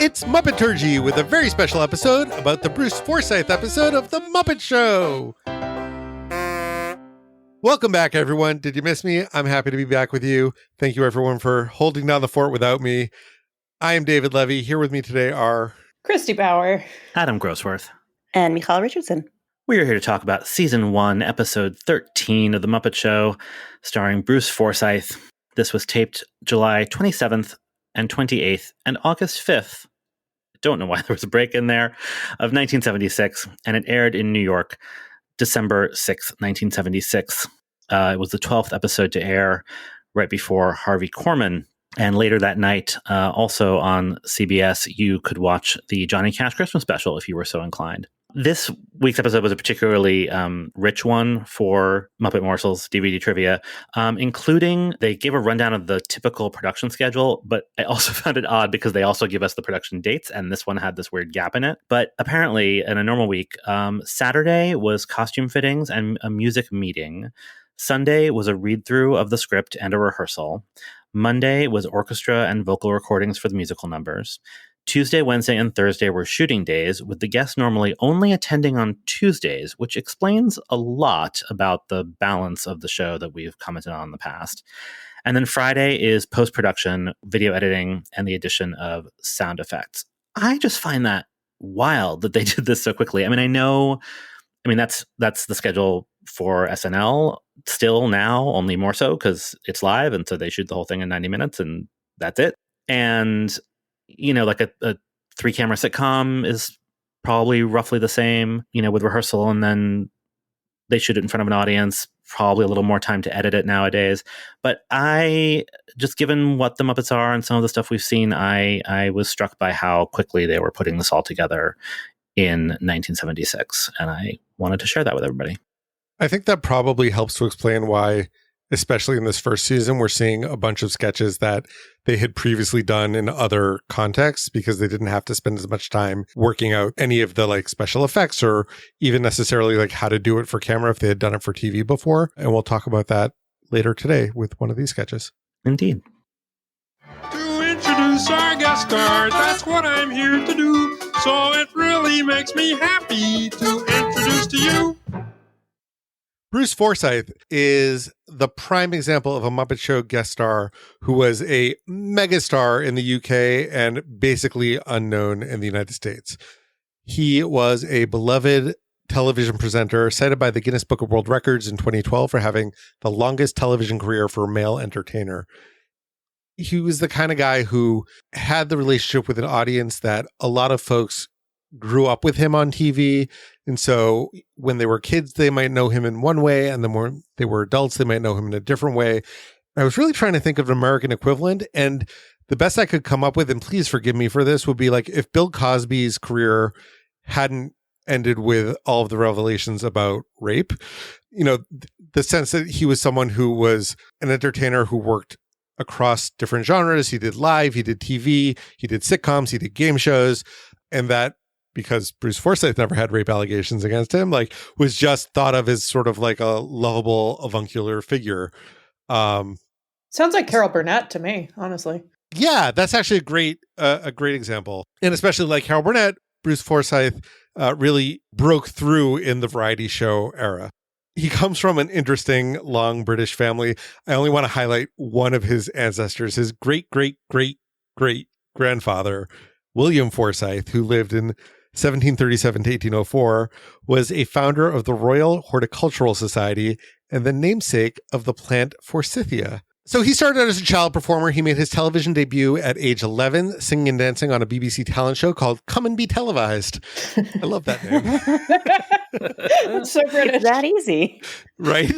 It's Muppeturgy with a very special episode about the Bruce Forsyth episode of The Muppet Show. Welcome back, everyone. Did you miss me? I'm happy to be back with you. Thank you, everyone, for holding down the fort without me. I am David Levy. Here with me today are Christy Bauer, Adam Grossworth, and Michal Richardson. We are here to talk about Season 1, Episode 13 of The Muppet Show, starring Bruce Forsyth. This was taped July 27th and 28th and August 5th. I don't know why there was a break in there, of 1976, and it aired in New York December 6th, 1976. It was the 12th episode to air right before Harvey Korman. And later that night, also on CBS, you could watch the Johnny Cash Christmas special if you were so inclined. This week's episode was a particularly rich one for Muppet Morsels DVD trivia, including they gave a rundown of the typical production schedule, but I also found it odd because they also give us the production dates, and this one had this weird gap in it. But apparently, in a normal week, Saturday was costume fittings and a music meeting. Sunday was a read-through of the script and a rehearsal. Monday was orchestra and vocal recordings for the musical numbers. Tuesday, Wednesday, and Thursday were shooting days, with the guests normally only attending on Tuesdays, which explains a lot about the balance of the show that we've commented on in the past. And then Friday is post-production, video editing, and the addition of sound effects. I just find that wild that they did this so quickly. That's the schedule for SNL still now, only more so because it's live, and so they shoot the whole thing in 90 minutes, and that's it. And like a 3-camera sitcom is probably roughly the same, with rehearsal, and then they shoot it in front of an audience, probably a little more time to edit it nowadays. But just given what the Muppets are and some of the stuff we've seen, I was struck by how quickly they were putting this all together in 1976. And I wanted to share that with everybody. I think that probably helps to explain why, especially in this first season, we're seeing a bunch of sketches that they had previously done in other contexts because they didn't have to spend as much time working out any of the special effects or even necessarily how to do it for camera if they had done it for TV before. And we'll talk about that later today with one of these sketches. Indeed. To introduce our guest star, that's what I'm here to do. So it really makes me happy to introduce to you Bruce Forsyth is the prime example of a Muppet Show guest star who was a megastar in the UK and basically unknown in the United States. He was a beloved television presenter cited by the Guinness Book of World Records in 2012 for having the longest television career for a male entertainer. He was the kind of guy who had the relationship with an audience that a lot of folks grew up with him on TV. And so when they were kids, they might know him in one way. And then when they were adults, they might know him in a different way. I was really trying to think of an American equivalent. And the best I could come up with, and please forgive me for this, would be if Bill Cosby's career hadn't ended with all of the revelations about rape, the sense that he was someone who was an entertainer who worked across different genres. He did live, he did TV, he did sitcoms, he did game shows, and that because Bruce Forsyth never had rape allegations against him, was just thought of as sort of a lovable avuncular figure. Sounds like Carol Burnett to me, honestly. Yeah, that's actually a great example. And especially Carol Burnett, Bruce Forsyth really broke through in the variety show era. He comes from an interesting, long British family. I only want to highlight one of his ancestors, his great-great-great-great-grandfather, William Forsyth, who lived in 1737 to 1804, was a founder of the Royal Horticultural Society and the namesake of the plant Forsythia. So he started out as a child performer. He made his television debut at age 11, singing and dancing on a BBC talent show called Come and Be Televised. I love that name. It's so British. It's that easy. Right?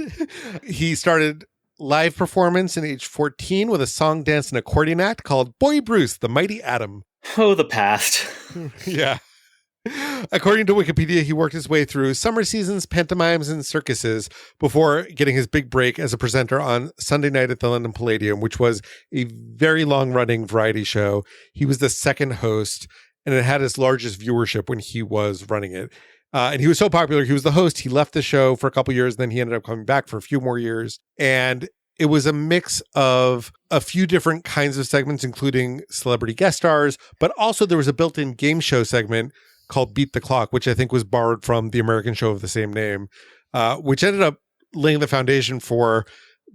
He started live performance at age 14 with a song, dance, and accordion act called Boy Bruce, the Mighty Atom. Oh, the past. Yeah. According to Wikipedia, he worked his way through summer seasons, pantomimes, and circuses before getting his big break as a presenter on Sunday Night at the London Palladium, which was a very long-running variety show. He was the second host, and it had its largest viewership when he was running it. And he was so popular, he was the host. He left the show for a couple years, and then he ended up coming back for a few more years. And it was a mix of a few different kinds of segments, including celebrity guest stars, but also there was a built-in game show segment called Beat the Clock, which I think was borrowed from the American show of the same name, which ended up laying the foundation for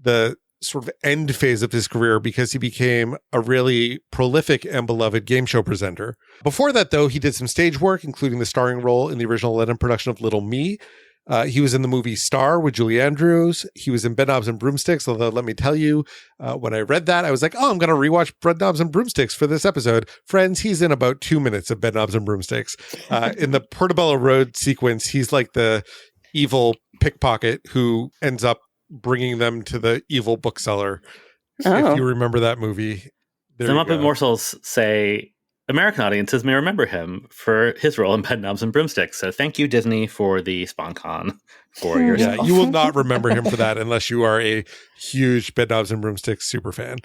the sort of end phase of his career because he became a really prolific and beloved game show presenter. Before that, though, he did some stage work, including the starring role in the original Lennon production of Little Me. He was in the movie Star with Julie Andrews. He was in Bedknobs and Broomsticks, although let me tell you, when I read that, I was like, oh, I'm going to rewatch Bedknobs and Broomsticks for this episode. Friends, he's in about 2 minutes of Bedknobs and Broomsticks. In the Portobello Road sequence, he's like the evil pickpocket who ends up bringing them to the evil bookseller. Oh. If you remember that movie. The Muppet Morsels say American audiences may remember him for his role in Bedknobs and Broomsticks. So thank you, Disney, for the SpawnCon 4 years ago. Yeah, you will not remember him for that unless you are a huge Bedknobs and Broomsticks super fan.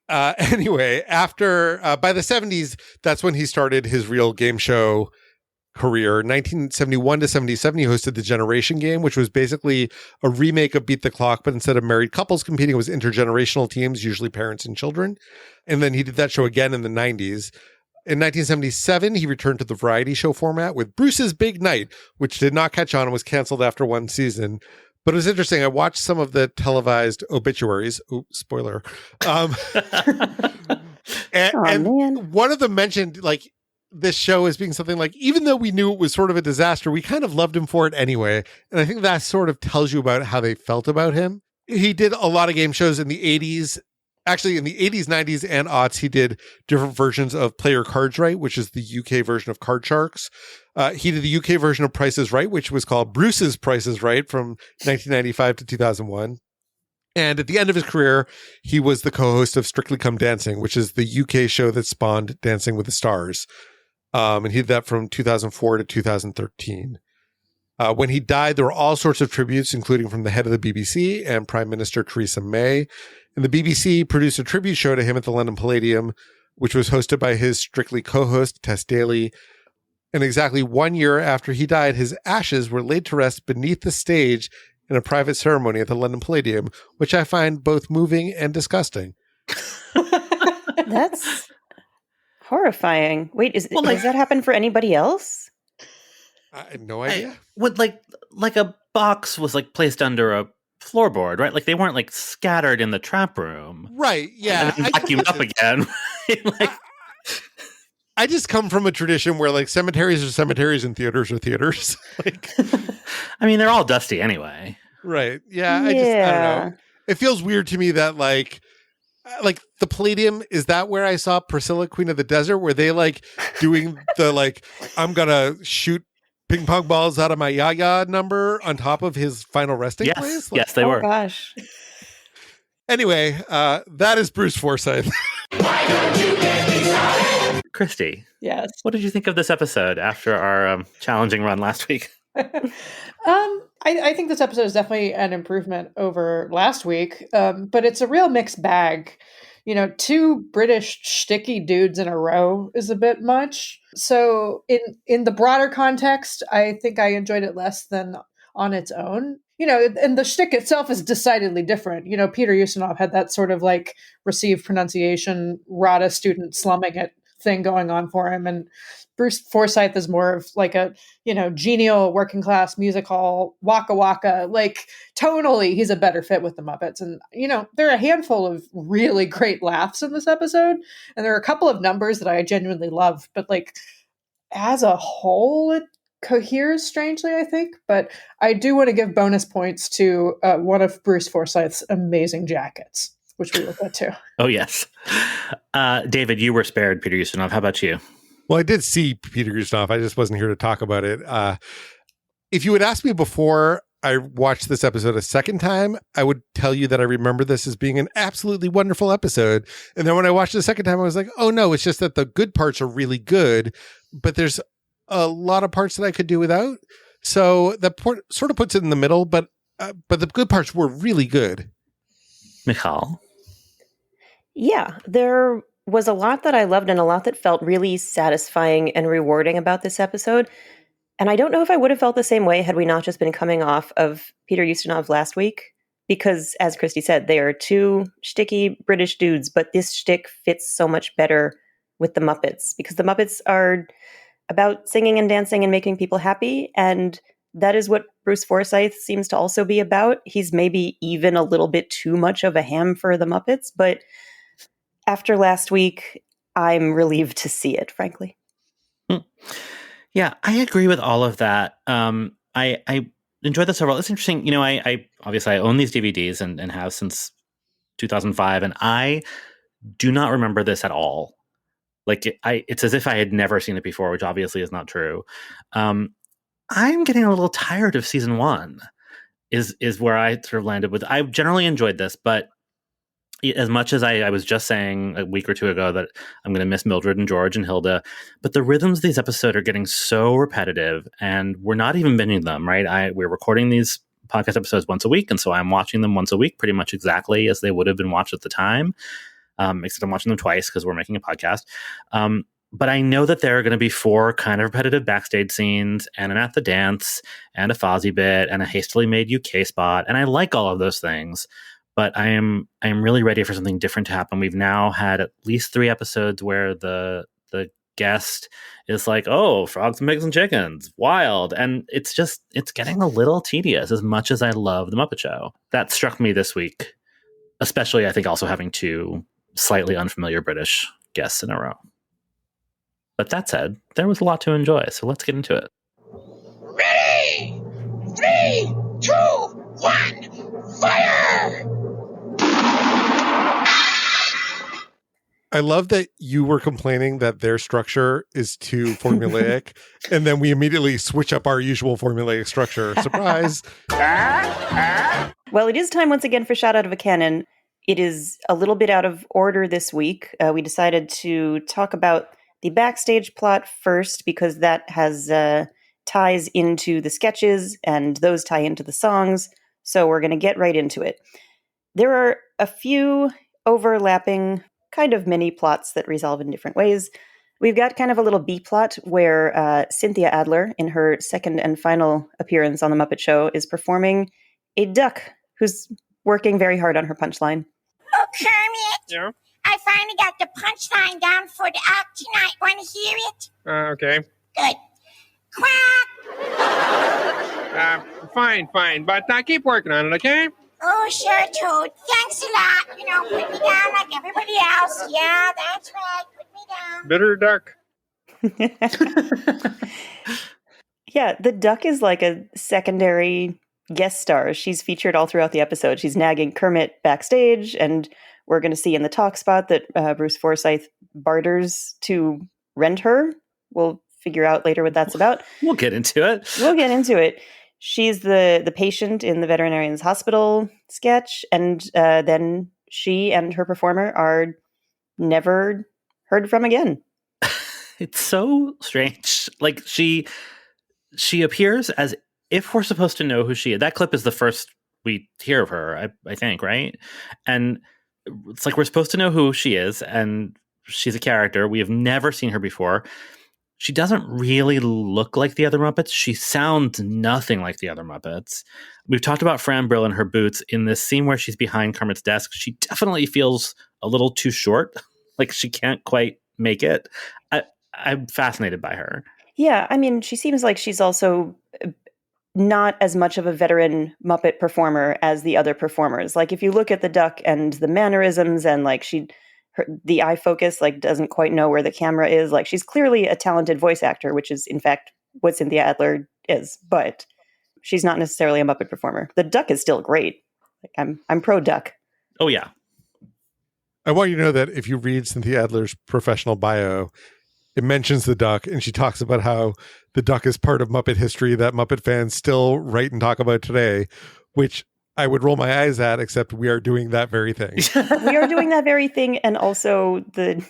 Anyway, after by the 70s, that's when he started his real game show career. 1971 to 77, he hosted the Generation Game, which was basically a remake of Beat the Clock, but instead of married couples competing, it was intergenerational teams, usually parents and children. And then he did that show again in the 90s. In 1977, he returned to the variety show format with Bruce's Big Night, which did not catch on and was canceled after one season. But it was interesting. I watched some of the televised obituaries. Ooh, spoiler. And one of them mentioned, like, this show as being something like, even though we knew it was sort of a disaster, we kind of loved him for it anyway. And I think that sort of tells you about how they felt about him. He did a lot of game shows in the 80s. Actually, in the 80s, 90s, and aughts, he did different versions of Play Your Cards Right, which is the UK version of Card Sharks. He did the UK version of Price is Right, which was called Bruce's Price is Right from 1995 to 2001. And at the end of his career, he was the co-host of Strictly Come Dancing, which is the UK show that spawned Dancing with the Stars. And he did that from 2004 to 2013. When he died, there were all sorts of tributes, including from the head of the BBC and Prime Minister Theresa May. And the BBC produced a tribute show to him at the London Palladium, which was hosted by his Strictly co-host, Tess Daly. And exactly 1 year after he died, his ashes were laid to rest beneath the stage in a private ceremony at the London Palladium, which I find both moving and disgusting. That's horrifying. Wait, does that happen for anybody else? I had no idea. Would like a box was like placed under a floorboard, right? Like they weren't like scattered in the trap room, right? Yeah, and then vacuumed up again. Like, I just come from a tradition where like cemeteries are cemeteries and theaters are theaters. Like, I mean, they're all dusty anyway. Right? Yeah. I don't know. It feels weird to me that like the Palladium, is that where I saw Priscilla, Queen of the Desert? Were they like doing the like, I'm gonna shoot ping pong balls out of my yaya number on top of his final resting place? Like, yes, they were. Gosh. Anyway, that is Bruce Forsyth. Why don't you get me started? Christy, Yes. what did you think of this episode after our challenging run last week? I think this episode is definitely an improvement over last week, but it's a real mixed bag. You know, 2 British shticky dudes in a row is a bit much. So in the broader context, I think I enjoyed it less than on its own. You know, and the shtick itself is decidedly different. You know, Peter Ustinov had that sort of like received pronunciation, RADA student slumming it thing going on for him. And Bruce Forsyth is more of like a, you know, genial working class music hall, waka waka. Like tonally, he's a better fit with the Muppets. And, you know, there are a handful of really great laughs in this episode. And there are a couple of numbers that I genuinely love. But like as a whole, it coheres strangely, I think. But I do want to give bonus points to one of Bruce Forsyth's amazing jackets, which we will get to. Oh, yes. David, you were spared Peter Ustinov. How about you? Well, I did see Peter Ustinov. I just wasn't here to talk about it. If you had asked me before I watched this episode a second time, I would tell you that I remember this as being an absolutely wonderful episode. And then when I watched it the second time, I was like, oh no, it's just that the good parts are really good, but there's a lot of parts that I could do without. So that sort of puts it in the middle, but the good parts were really good. Michal? Yeah, there was a lot that I loved and a lot that felt really satisfying and rewarding about this episode. And I don't know if I would have felt the same way had we not just been coming off of Peter Ustinov last week. because, as Christy said, they are two shticky British dudes, but this shtick fits so much better with the Muppets, because the Muppets are about singing and dancing and making people happy, and that is what Bruce Forsyth seems to also be about. He's maybe even a little bit too much of a ham for the Muppets, but after last week, I'm relieved to see it, frankly. Yeah, I agree with all of that. I enjoyed this overall. It's interesting. You know, I obviously I own these DVDs and have since 2005, and I do not remember this at all. Like it's as if I had never seen it before, which obviously is not true. I'm getting a little tired of season 1. Is where I sort of landed with. I generally enjoyed this, but as much as I was just saying a week or two ago that I'm going to miss Mildred and George and Hilda, but the rhythms of these episodes are getting so repetitive, and we're not even binging them, right? We're recording these podcast episodes once a week, and so I'm watching them once a week, pretty much exactly as they would have been watched at the time, except I'm watching them twice because we're making a podcast. But I know that there are going to be 4 kind of repetitive backstage scenes, and an at the dance, and a Fozzie bit, and a hastily made UK spot, and I like all of those things. But I am really ready for something different to happen. We've now had at least 3 episodes where the guest is like, "Oh, frogs and pigs and chickens, wild," and it's getting a little tedious. As much as I love the Muppet Show, that struck me this week, especially I think also having 2 slightly unfamiliar British guests in a row. But that said, there was a lot to enjoy, so let's get into it. Ready! 3, 2, 1, fire! I love that you were complaining that their structure is too formulaic, and then we immediately switch up our usual formulaic structure. Surprise! Well, it is time once again for Shot Out of a Cannon. It is a little bit out of order this week. We decided to talk about the backstage plot first because that has ties into the sketches, and those tie into the songs. So we're going to get right into it. There are a few overlapping kind of mini plots that resolve in different ways. We've got kind of a little B plot where Cynthia Adler, in her second and final appearance on The Muppet Show, is performing a duck who's working very hard on her punchline. Oh, Kermit! Yeah? I finally got the punchline down for the act tonight. Want to hear it? Okay. Good. Quack! Fine. But keep working on it, okay? Oh, sure, Toad. Thanks a lot. Put me down like everybody else. Yeah, that's right. Put me down. Bitter duck. Yeah, the duck is like a secondary guest star. She's featured all throughout the episode. She's nagging Kermit backstage, and we're going to see in the talk spot that Bruce Forsyth barters to rent her. We'll figure out later what that's about. We'll get into it. She's the patient in the veterinarian's hospital sketch, and then she and her performer are never heard from again. It's so strange. Like she appears as if we're supposed to know who she is. That clip is the first we hear of her, I think, right? And it's like we're supposed to know who she is, and she's a character. We have never seen her before. She doesn't really look like the other Muppets. She sounds nothing like the other Muppets. We've talked about Fran Brill and her boots. In this scene where she's behind Kermit's desk, she definitely feels a little too short. Like she can't quite make it. I'm fascinated by her. Yeah, I mean, she seems like she's also not as much of a veteran Muppet performer as the other performers. Like if you look at the duck and the mannerisms and like the eye focus like doesn't quite know where the camera is. Like she's clearly a talented voice actor, which is in fact what Cynthia Adler is, but she's not necessarily a Muppet performer. The duck is still great. Like I'm pro duck. Oh yeah. I want you to know that if you read Cynthia Adler's professional bio, it mentions the duck, and she talks about how the duck is part of Muppet history that Muppet fans still write and talk about today, which I would roll my eyes at, except we are doing that very thing. We are doing that very thing, and also the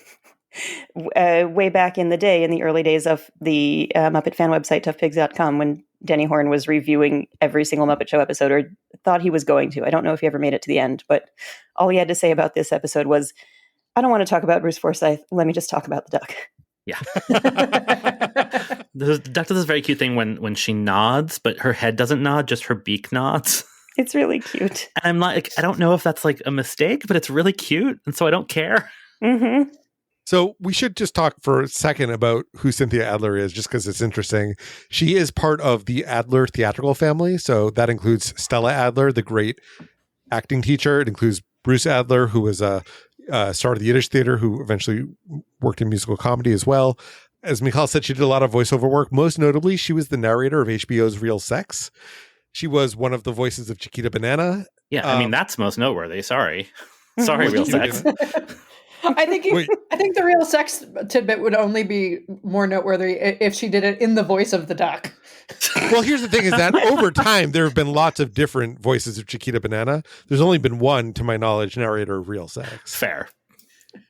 way back in the day, in the early days of the Muppet fan website, toughpigs.com, when Denny Horn was reviewing every single Muppet Show episode, or thought he was going to. I don't know if he ever made it to the end, but all he had to say about this episode was, I don't want to talk about Bruce Forsyth. Let me just talk about the duck. Yeah. The duck does this very cute thing when she nods, but her head doesn't nod, just her beak nods. It's really cute. And I'm like, I don't know if that's like a mistake, but it's really cute. And so I don't care. Mm-hmm. So we should just talk for a second about who Cynthia Adler is, just because it's interesting. She is part of the Adler theatrical family. So that includes Stella Adler, the great acting teacher. It includes Bruce Adler, who was a star of the Yiddish theater, who eventually worked in musical comedy as well. As Michal said, she did a lot of voiceover work. Most notably, she was the narrator of HBO's Real Sex. She was one of the voices of Chiquita Banana. Yeah, I mean, that's most noteworthy. Sorry, Real Sex. I think the Real Sex tidbit would only be more noteworthy if she did it in the voice of the duck. Well, here's the thing is that over time, there have been lots of different voices of Chiquita Banana. There's only been one, to my knowledge, narrator of Real Sex. Fair.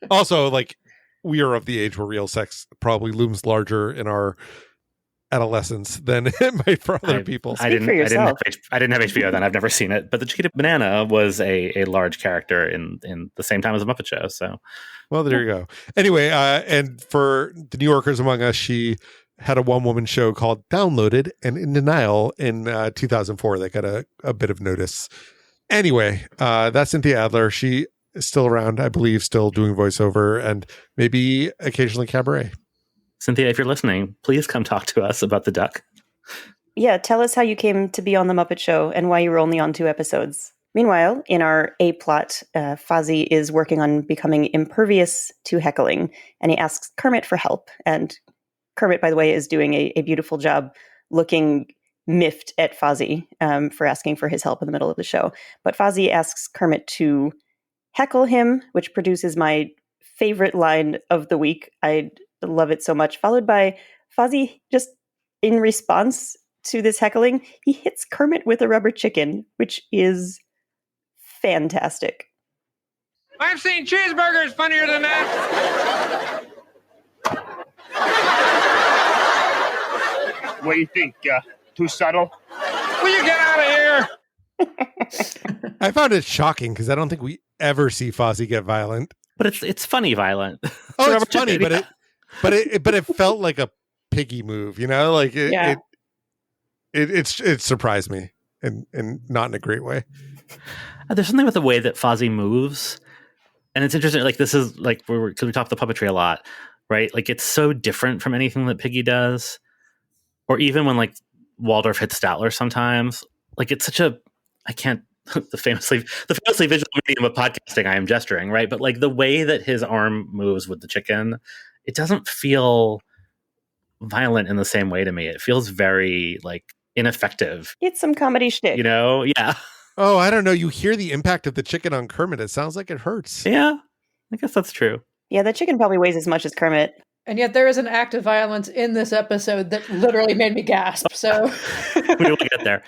Also, like, we are of the age where Real Sex probably looms larger in our adolescence than it might for other people. I didn't have HBO then. I've never seen it. But the Chiquita Banana was a large character in the same time as the Muppet Show. So, well, there you go. Anyway, and for the New Yorkers among us, she had a one-woman show called Downloaded and In Denial in 2004 that got a bit of notice. Anyway, that's Cynthia Adler. She is still around, I believe, still doing voiceover and maybe occasionally cabaret. Cynthia, if you're listening, please come talk to us about the duck. Yeah, tell us how you came to be on The Muppet Show and why you were only on 2 episodes. Meanwhile, in our A-plot, Fozzie is working on becoming impervious to heckling, and he asks Kermit for help. And Kermit, by the way, is doing a beautiful job looking miffed at Fozzie for asking for his help in the middle of the show. But Fozzie asks Kermit to heckle him, which produces my favorite line of the week. I love it so much. Followed by Fozzie, just in response to this heckling, he hits Kermit with a rubber chicken, which is fantastic. I've seen cheeseburgers funnier than that. What do you think? Too subtle? Will you get out of here? I found it shocking because I don't think we ever see Fozzie get violent. But it's funny violent. Oh, it's funny, but it felt like a piggy move, you know? Like it surprised me and not in a great way. There's something about the way that Fozzie moves, and it's interesting. Like, this is like because we talk the puppetry a lot, right? Like, it's so different from anything that Piggy does, or even when like Waldorf hits Statler sometimes. Like, it's such a the famously visual medium of podcasting. I am gesturing, right? But like the way that his arm moves with the chicken, it doesn't feel violent in the same way to me. It feels very like ineffective. It's some comedy shtick. You know? Yeah. Oh, I don't know. You hear the impact of the chicken on Kermit. It sounds like it hurts. Yeah. I guess that's true. Yeah, that chicken probably weighs as much as Kermit. And yet there is an act of violence in this episode that literally made me gasp. So we will get there.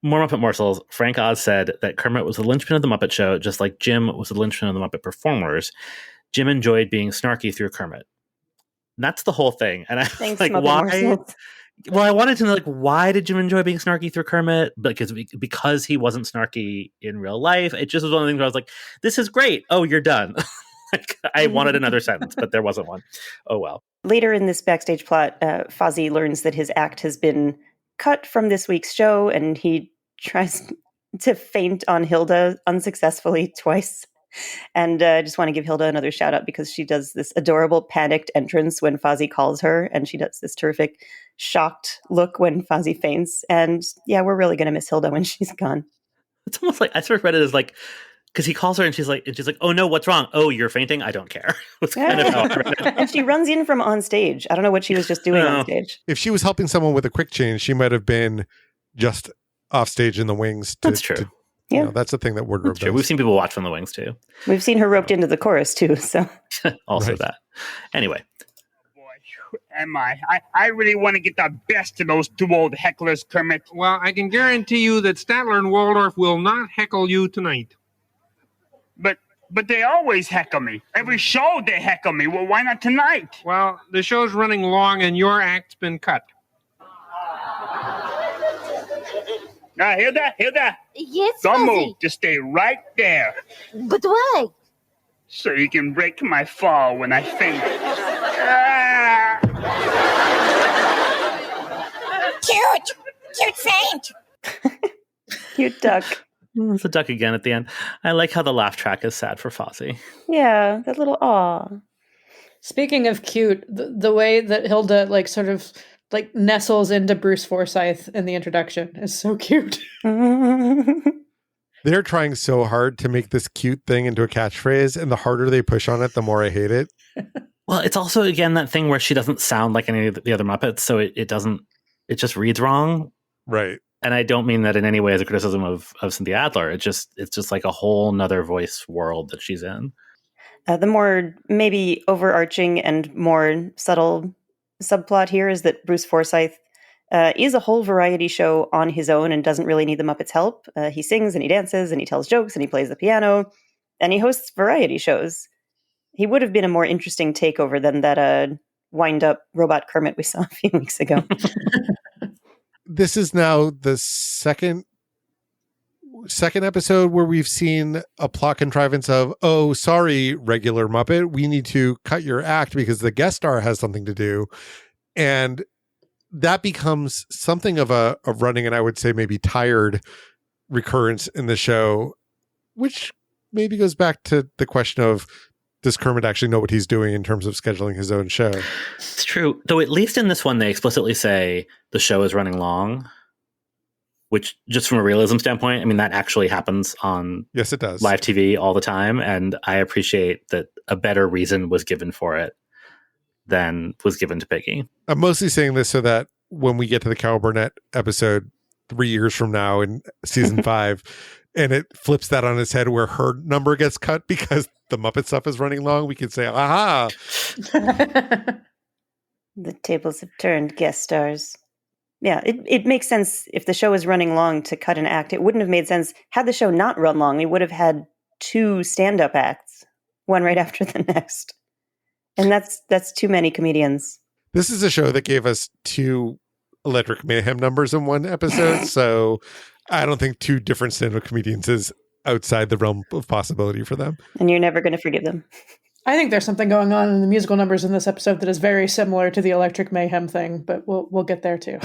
More Muppet morsels. Frank Oz said that Kermit was the linchpin of the Muppet Show, just like Jim was the linchpin of the Muppet performers. Jim enjoyed being snarky through Kermit. And that's the whole thing. And I was like, why? Morsels. Well, I wanted to know, like, why did Jim enjoy being snarky through Kermit? Because he wasn't snarky in real life. It just was one of the things where I was like, this is great. Oh, you're done. Like, I wanted another sentence, but there wasn't one. Oh, well. Later in this backstage plot, Fozzie learns that his act has been cut from this week's show, and he tries to faint on Hilda unsuccessfully twice. And I just want to give Hilda another shout out because she does this adorable panicked entrance when Fozzie calls her, and she does this terrific shocked look when Fozzie faints. And yeah, we're really going to miss Hilda when she's gone. It's almost like I sort of read it as like, because he calls her and she's like, oh no, what's wrong? Oh, you're fainting? I don't care. It's kind of how I read it. And she runs in from on stage. I don't know what she was just doing on stage. If she was helping someone with a quick change, she might have been just off stage in the wings. That's true. You know, that's the thing that wardrobe does. We've seen people watch from the wings too. We've seen her roped into the chorus too. So also Right. that. Anyway. Boy, am I? I really want to get the best of those 2 old hecklers, Kermit. Well, I can guarantee you that Statler and Waldorf will not heckle you tonight. But they always heckle me. Every show they heckle me. Well, why not tonight? Well, the show's running long and your act's been cut. Hilda? Yes, Don't Fuzzy. move. Just stay right there. But why? So you can break my fall when I faint. Ah! Cute faint. cute duck. There's a duck again at the end. I like how the laugh track is sad for Fosse. Yeah, that little aw. Speaking of cute, the way that Hilda sort of nestles into Bruce Forsyth in the introduction is so cute. They're trying so hard to make this cute thing into a catchphrase, and the harder they push on it, the more I hate it. Well, it's also, again, that thing where she doesn't sound like any of the other Muppets, so it just reads wrong. Right. And I don't mean that in any way as a criticism of Cynthia Adler. It's just like a whole nother voice world that she's in. The more maybe overarching and more subtle subplot here is that Bruce Forsyth is a whole variety show on his own and doesn't really need the Muppets' help. He sings and he dances and he tells jokes and he plays the piano and he hosts variety shows. He would have been a more interesting takeover than that wind-up robot Kermit we saw a few weeks ago. This is now the second episode where we've seen a plot contrivance of, oh, sorry, regular Muppet, we need to cut your act because the guest star has something to do. And that becomes something of a running, and I would say maybe tired recurrence in the show, which maybe goes back to the question of, does Kermit actually know what he's doing in terms of scheduling his own show? It's true. Though at least in this one, they explicitly say the show is running long, which just from a realism standpoint, I mean, that actually happens on yes, it does. Live TV all the time. And I appreciate that a better reason was given for it than was given to Piggy. I'm mostly saying this so that when we get to the Carol Burnett episode 3 years from now in season 5, and it flips that on its head where her number gets cut because the Muppet stuff is running long, we can say, aha. The tables have turned, guest stars. Yeah, it makes sense if the show is running long to cut an act. It wouldn't have made sense had the show not run long. We would have had 2 stand-up acts, one right after the next. And that's too many comedians. This is a show that gave us 2 Electric Mayhem numbers in one episode, so I don't think 2 different stand-up comedians is outside the realm of possibility for them. And you're never going to forgive them. I think there's something going on in the musical numbers in this episode that is very similar to the Electric Mayhem thing, but we'll get there too.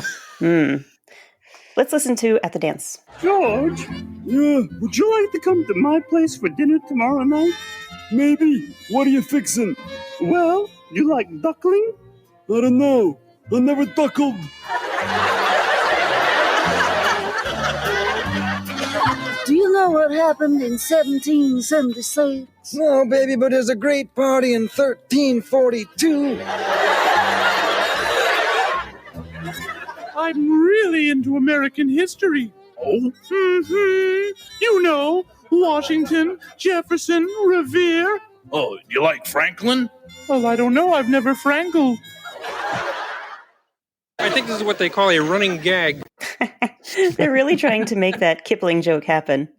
Let's listen to At the Dance. George, would you like to come to my place for dinner tomorrow night? Maybe. What are you fixing? Well, you like duckling? I don't know. I never duckled. Do you know what happened in 1776? No, baby, but there's a great party in 1342. I'm really into American history. Oh? You know, Washington, Jefferson, Revere. Oh, you like Franklin? Well, I don't know. I've never frankled. I think this is what they call a running gag. They're really trying to make that Kipling joke happen.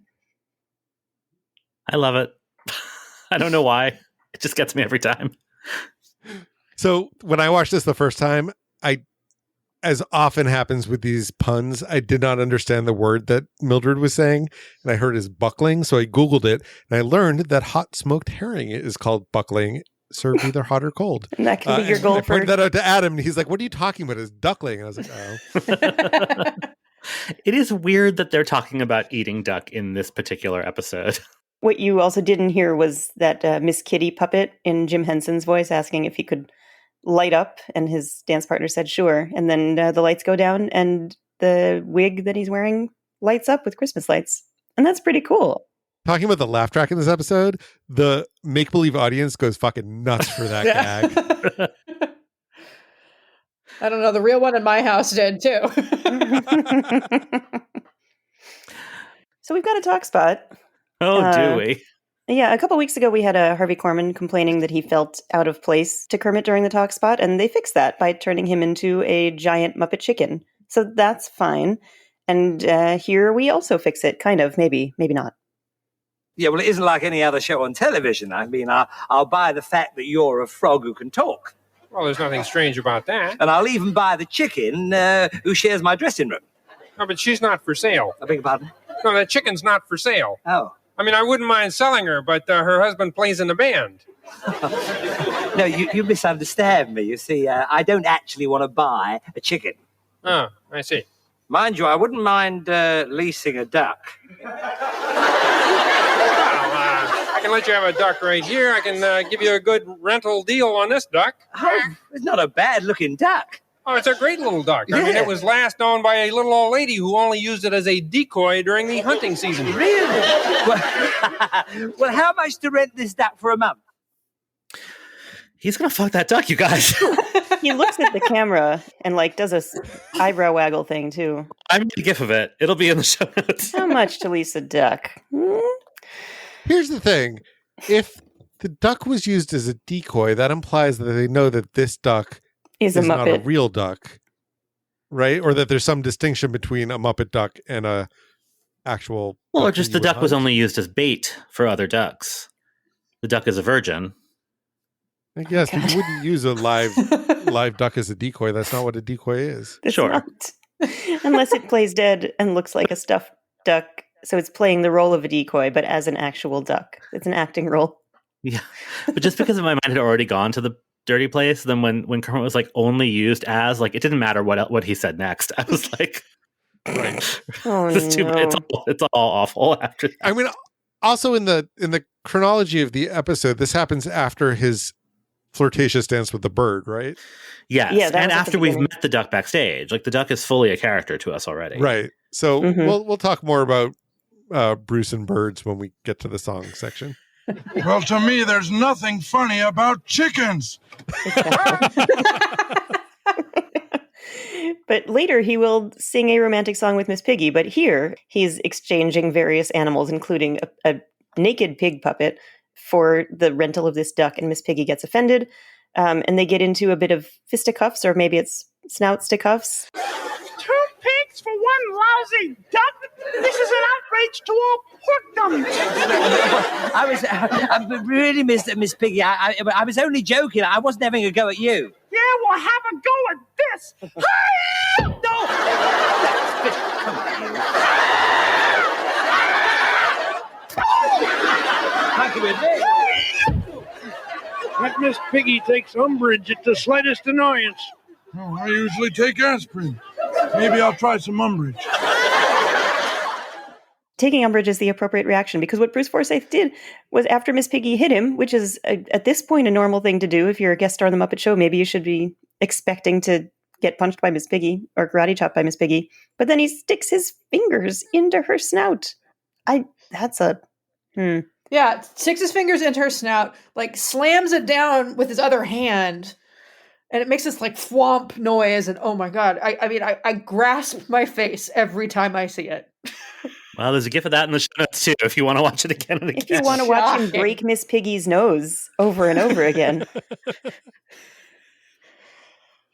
I love it. I don't know why. It just gets me every time. So when I watched this the first time, as often happens with these puns, I did not understand the word that Mildred was saying, and I heard it as buckling, so I Googled it, and I learned that hot smoked herring is called buckling, served either hot or cold. And that can be your goal I pointed that out to Adam, and he's like, what are you talking about? It's duckling. And I was like, oh. It is weird that they're talking about eating duck in this particular episode. What you also didn't hear was that Miss Kitty puppet in Jim Henson's voice asking if he could light up, and his dance partner said sure, and then the lights go down and the wig that he's wearing lights up with Christmas lights, and that's pretty cool. Talking about the laugh track in this episode, the make-believe audience goes fucking nuts for that gag. I don't know, the real one in my house did too. So we've got a talk spot. Oh, do we? Yeah, a couple weeks ago we had a Harvey Korman complaining that he felt out of place to Kermit during the talk spot, and they fixed that by turning him into a giant Muppet chicken. So that's fine. And here we also fix it, kind of, maybe not. Yeah, well, it isn't like any other show on television. I mean, I'll buy the fact that you're a frog who can talk. Well, there's nothing strange about that. And I'll even buy the chicken who shares my dressing room. No, but she's not for sale. I beg your pardon? No, that chicken's not for sale. Oh. I mean, I wouldn't mind selling her, but her husband plays in a band. No, you misunderstand me. You see, I don't actually want to buy a chicken. Oh, I see. Mind you, I wouldn't mind leasing a duck. I can let you have a duck right here. I can give you a good rental deal on this duck. Oh, it's not a bad-looking duck. Oh, it's a great little duck. I mean, it was last owned by a little old lady who only used it as a decoy during the hunting season. Really? Well, how much to rent this duck for a month? He's gonna fuck that duck, you guys. He looks at the camera and like does a eyebrow waggle thing too. I made a gif of it. It'll be in the show notes. How much to lease a duck? Here's the thing. If the duck was used as a decoy, that implies that they know that this duck is not a real duck, right? Or that there's some distinction between a Muppet duck and a actual. Well, or just the duck was only used as bait for other ducks. The duck is a virgin. I guess you wouldn't use a live duck as a decoy. That's not what a decoy is. It's not. Unless it plays dead and looks like a stuffed duck. So it's playing the role of a decoy, but as an actual duck. It's an acting role. Yeah. But just because my mind had already gone to the dirty place, then when Kermit was like only used as, like, it didn't matter what he said next. I was like, right. Oh, it's all awful after that. I mean, also in the chronology of the episode, this happens after his flirtatious dance with the bird, right? Yes. Yeah, and after we've met the duck backstage. Like, the duck is fully a character to us already. Right. So we'll talk more about Bruce and birds when we get to the song section. Well, to me, there's nothing funny about chickens. But later he will sing a romantic song with Miss Piggy. But here he's exchanging various animals, including a naked pig puppet, for the rental of this duck. And Miss Piggy gets offended. And they get into a bit of fisticuffs, or maybe it's snouts-to-cuffs. 2 pigs for one lousy duck? This is an outrage to all porkdom. I really missed Miss Piggy. I was only joking. I wasn't having a go at you. Yeah, well, have a go at this. No! Thank you, Whitney. That Miss Piggy takes umbrage at the slightest annoyance. Oh, I usually take aspirin. Maybe I'll try some umbrage. Taking umbrage is the appropriate reaction, because what Bruce Forsyth did was, after Miss Piggy hit him, which is at this point a normal thing to do if you're a guest star on The Muppet Show, maybe you should be expecting to get punched by Miss Piggy or karate chopped by Miss Piggy, but then he sticks his fingers into her snout. Yeah, sticks his fingers into her snout, like slams it down with his other hand, and it makes this like thwomp noise, and oh my god, I grasp my face every time I see it. Well, there's a gif of that in the show notes too, if you want to watch it again and again. If you want to watch him break Miss Piggy's nose over and over again.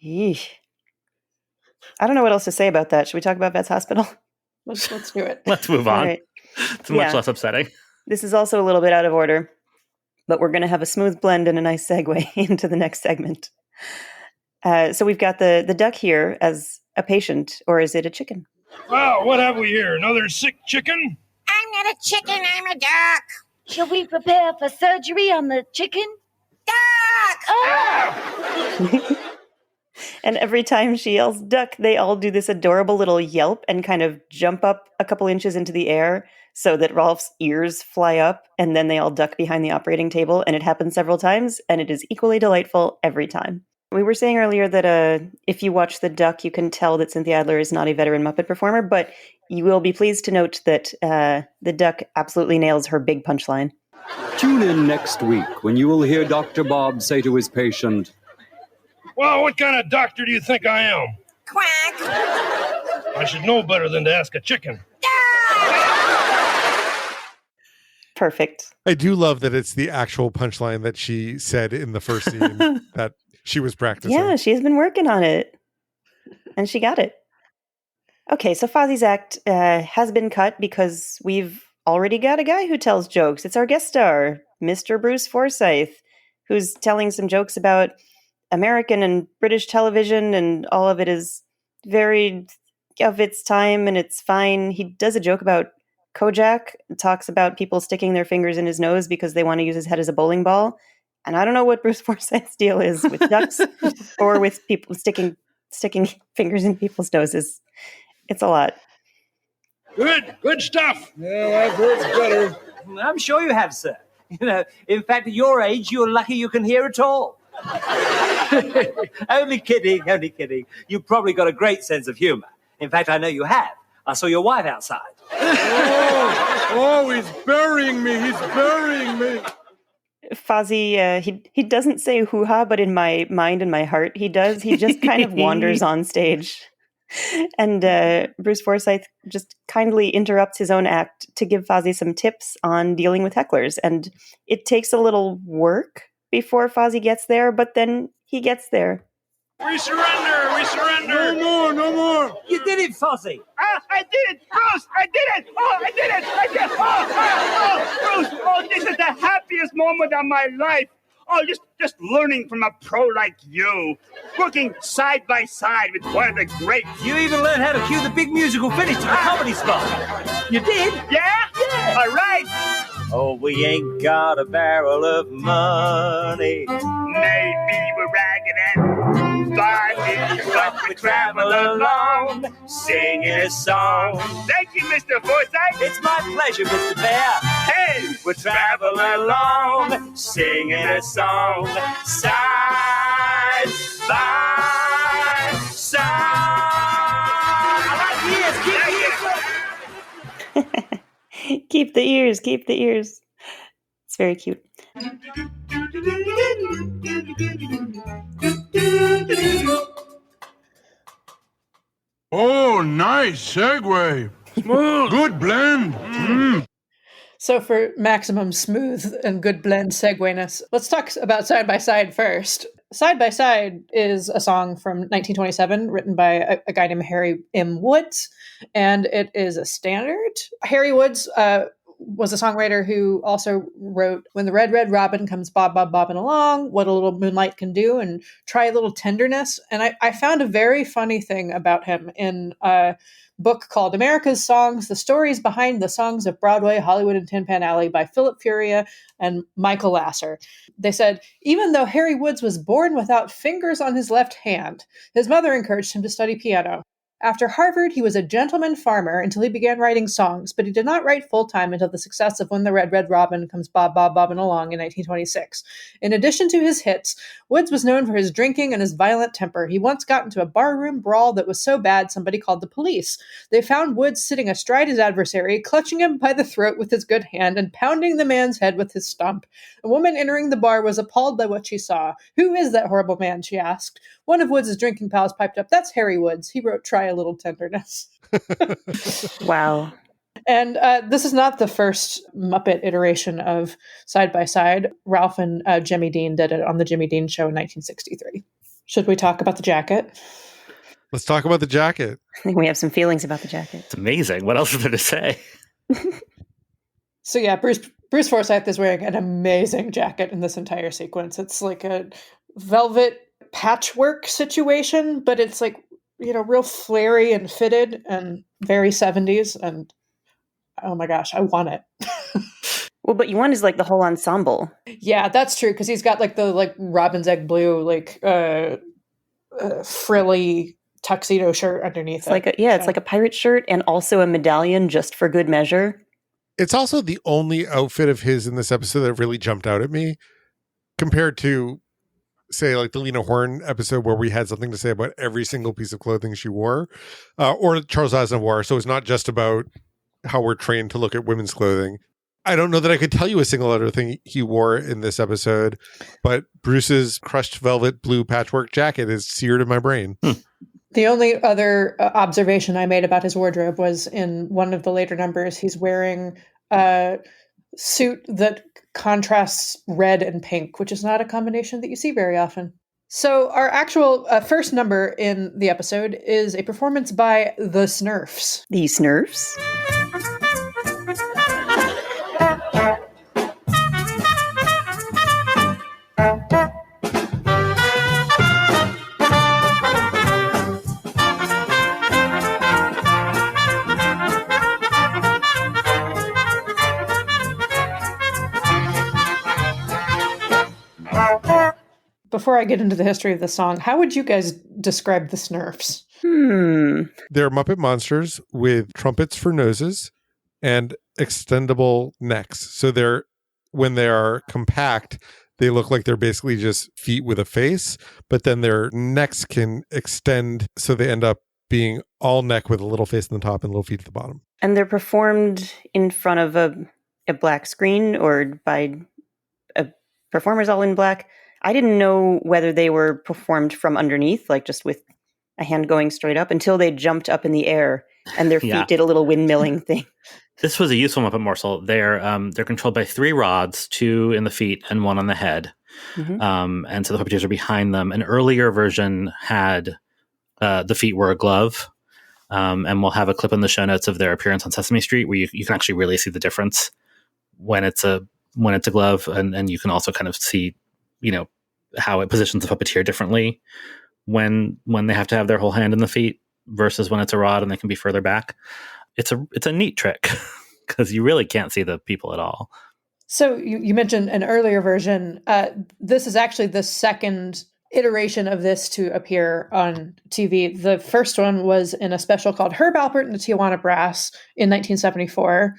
Eesh. I don't know what else to say about that. Should we talk about Vet's Hospital? Let's do it. Let's move on. Right. It's much less upsetting. This is also a little bit out of order, but we're going to have a smooth blend and a nice segue into the next segment. So we've got the duck here as a patient, or is it a chicken? Well, what have we here? Another sick chicken? I'm not a chicken, I'm a duck. Shall we prepare for surgery on the chicken? Duck! Oh! And every time she yells duck, they all do this adorable little yelp and kind of jump up a couple inches into the air so that Rolf's ears fly up, and then they all duck behind the operating table. And it happens several times, and it is equally delightful every time. We were saying earlier that if you watch the duck, you can tell that Cynthia Adler is not a veteran Muppet performer, but you will be pleased to note that the duck absolutely nails her big punchline. Tune in next week when you will hear Dr. Bob say to his patient, Well, what kind of doctor do you think I am? Quack! I should know better than to ask a chicken. Perfect. I do love that it's the actual punchline that she said in the first scene that she was practicing. Yeah, she's been working on it. And she got it. Okay, so Fozzie's act has been cut because we've already got a guy who tells jokes. It's our guest star, Mr. Bruce Forsyth, who's telling some jokes about American and British television, and all of it is very of its time, and it's fine. He does a joke about Kojak, talks about people sticking their fingers in his nose because they want to use his head as a bowling ball. And I don't know what Bruce Forsyth's deal is with ducks or with people sticking fingers in people's noses. It's a lot. Good stuff. Yeah, I've heard better. I'm sure you have, sir. In fact, at your age, you're lucky you can hear at all. Only kidding. You've probably got a great sense of humor. In fact, I know you have. I saw your wife outside. Oh, he's burying me. Fozzie, he doesn't say hoo-ha, but in my mind and my heart, he does. He just kind of wanders on stage. And Bruce Forsyth just kindly interrupts his own act to give Fozzie some tips on dealing with hecklers. And it takes a little work before Fozzie gets there, but then he gets there. We surrender! No more. You did it, Fozzie. I did it, Bruce! I did it! Oh, I did it! Bruce! Oh, this is the happiest moment of my life. Oh, just learning from a pro like you. Working side by side with one of the greats. You even learned how to cue the big musical finish to the comedy spot. You did? Yeah? All right. Oh, we ain't got a barrel of money. Maybe we're ragged and funny, but we travel along, singing a song. Thank you, Mr. Forsyth. It's my pleasure, Mr. Bear. Hey, we travel along, singing a song, side by side. I like the ears. Keep the ears. It's very cute. Oh, nice segue. Smooth. Good blend. So for maximum smooth and good blend segueness, let's talk about Side by Side first. Side by Side is a song from 1927 written by a guy named Harry M. Woods, and it is a standard. Harry Woods was a songwriter who also wrote When the Red, Red Robin Comes Bob, Bob, Bobbing Along, What a Little Moonlight Can Do, and Try a Little Tenderness. And I found a very funny thing about him in a book called America's Songs, The Stories Behind the Songs of Broadway, Hollywood, and Tin Pan Alley by Philip Furia and Michael Lasser. They said, even though Harry Woods was born without fingers on his left hand, his mother encouraged him to study piano. After Harvard, he was a gentleman farmer until he began writing songs, but he did not write full-time until the success of When the Red, Red Robin Comes Bob, Bob, Bobbing Along in 1926. In addition to his hits, Woods was known for his drinking and his violent temper. He once got into a barroom brawl that was so bad somebody called the police. They found Woods sitting astride his adversary, clutching him by the throat with his good hand and pounding the man's head with his stump. A woman entering the bar was appalled by what she saw. "Who is that horrible man?" she asked. One of Woods' drinking pals piped up, "That's Harry Woods. He wrote Try a Little Tenderness." Wow. And this is not the first Muppet iteration of Side by Side. Ralph and Jimmy Dean did it on the Jimmy Dean Show in 1963. Should we talk about the jacket? Let's talk about the jacket. I think we have some feelings about the jacket. It's amazing. What else is there to say? So yeah, Bruce Forsyth is wearing an amazing jacket in this entire sequence. It's like a velvet patchwork situation, but it's like, you know, real flary and fitted and very 70s. And oh my gosh, I want it. Well, but you want is like the whole ensemble. Yeah, that's true. Cause he's got like the robin's egg blue, frilly tuxedo shirt underneath it. It's like a pirate shirt and also a medallion just for good measure. It's also the only outfit of his in this episode that really jumped out at me compared to, say, like the Lena Horne episode where we had something to say about every single piece of clothing she wore, or Charles Aznavour. So it's not just about how we're trained to look at women's clothing. I don't know that I could tell you a single other thing he wore in this episode, but Bruce's crushed velvet blue patchwork jacket is seared in my brain. The only other observation I made about his wardrobe was in one of the later numbers, he's wearing a suit that contrasts red and pink, which is not a combination that you see very often. So our actual first number in the episode is a performance by the Smurfs. The Smurfs? Before I get into the history of the song, how would you guys describe the Smurfs? They're Muppet monsters with trumpets for noses and extendable necks. So when they are compact, they look like they're basically just feet with a face, but then their necks can extend, so they end up being all neck with a little face on the top and little feet at the bottom. And they're performed in front of a black screen or by performers all in black. I didn't know whether they were performed from underneath, like just with a hand going straight up, until they jumped up in the air and their feet did a little windmilling thing. This was a useful Muppet morsel. They're controlled by 3 rods, 2 in the feet and 1 on the head. And so the puppeteers are behind them. An earlier version had the feet were a glove. And we'll have a clip in the show notes of their appearance on Sesame Street where you can actually really see the difference when it's a glove, and you can also kind of see, how it positions the puppeteer differently when they have to have their whole hand in the feet versus when it's a rod and they can be further back. It's a neat trick because you really can't see the people at all. So you mentioned an earlier version. This is actually the second iteration of this to appear on TV. The first one was in a special called Herb Alpert and the Tijuana Brass in 1974,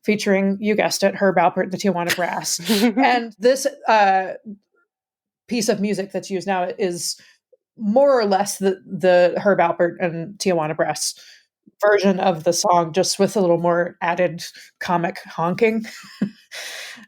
featuring, you guessed it, Herb Alpert and the Tijuana Brass. And this piece of music that's used now is more or less the Herb Alpert and Tijuana Brass version of the song, just with a little more added comic honking.